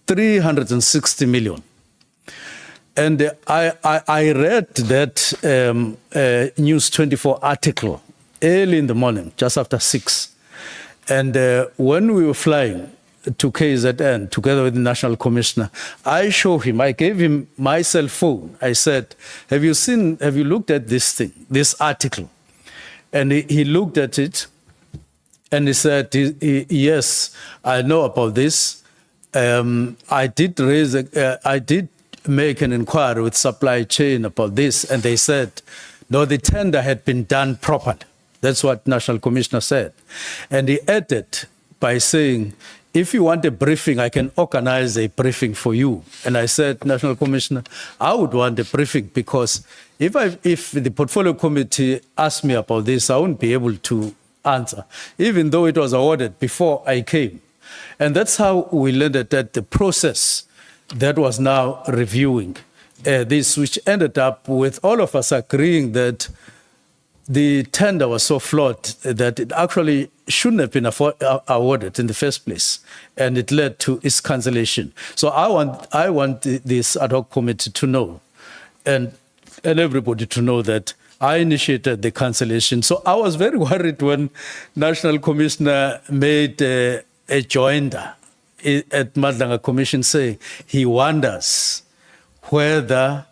360 million. And I read that News 24 article early in the morning, just after 6. And when we were flying to KZN together with the National Commissioner, I gave him my cell phone. I said, have you looked at this thing, this article? And he looked at it and he said, yes, I know about this. I did make an inquiry with supply chain about this, and they said, no, the tender had been done properly. That's what National Commissioner said. And he added by saying, if you want a briefing, I can organize a briefing for you. And I said, National Commissioner, I would want a briefing because if the portfolio committee asked me about this, I wouldn't be able to answer, even though it was awarded before I came. And that's how we landed at the process that was now reviewing this, which ended up with all of us agreeing that the tender was so flawed that it actually shouldn't have been awarded in the first place, and it led to its cancellation. So I want this ad hoc committee to know, and everybody to know that I initiated the cancellation. So I was very worried when National Commissioner made a joinder at Madlanga Commission saying he wonders whether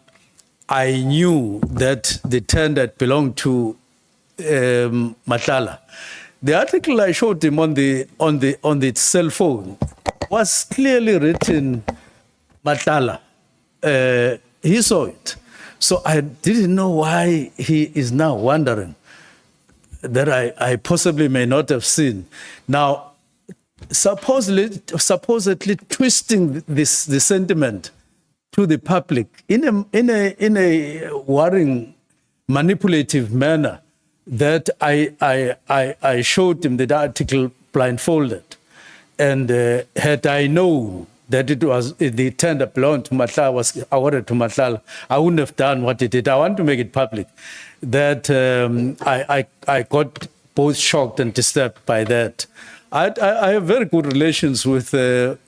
I knew that the tender belonged to Matala. The article I showed him on the cell phone was clearly written Matala. He saw it. So I didn't know why he is now wondering that I possibly may not have seen. Now, supposedly twisting the sentiment to the public in a worrying, manipulative manner, that I showed him the article blindfolded, and had I known that it was the tender belonged to Matlala, was awarded to Matlala, I wouldn't have done what he did. I want to make it public that I got both shocked and disturbed by that. I have very good relations with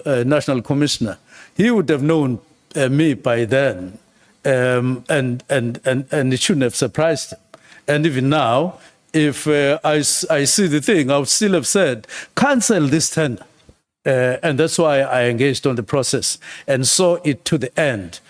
National Commissioner. He would have known me by then, and it shouldn't have surprised him. And even now, if I see the thing, I would still have said, cancel this tender. And that's why I engaged on the process and saw it to the end.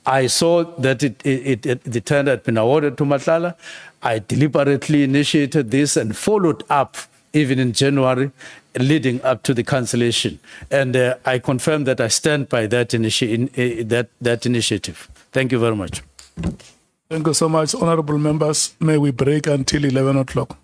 I saw that the tender had been awarded to Matlala. I deliberately initiated this and followed up even in January, leading up to the cancellation. And I confirm that I stand by that initiative. Thank you very much. Thank you so much, honorable members. May we break until 11 o'clock.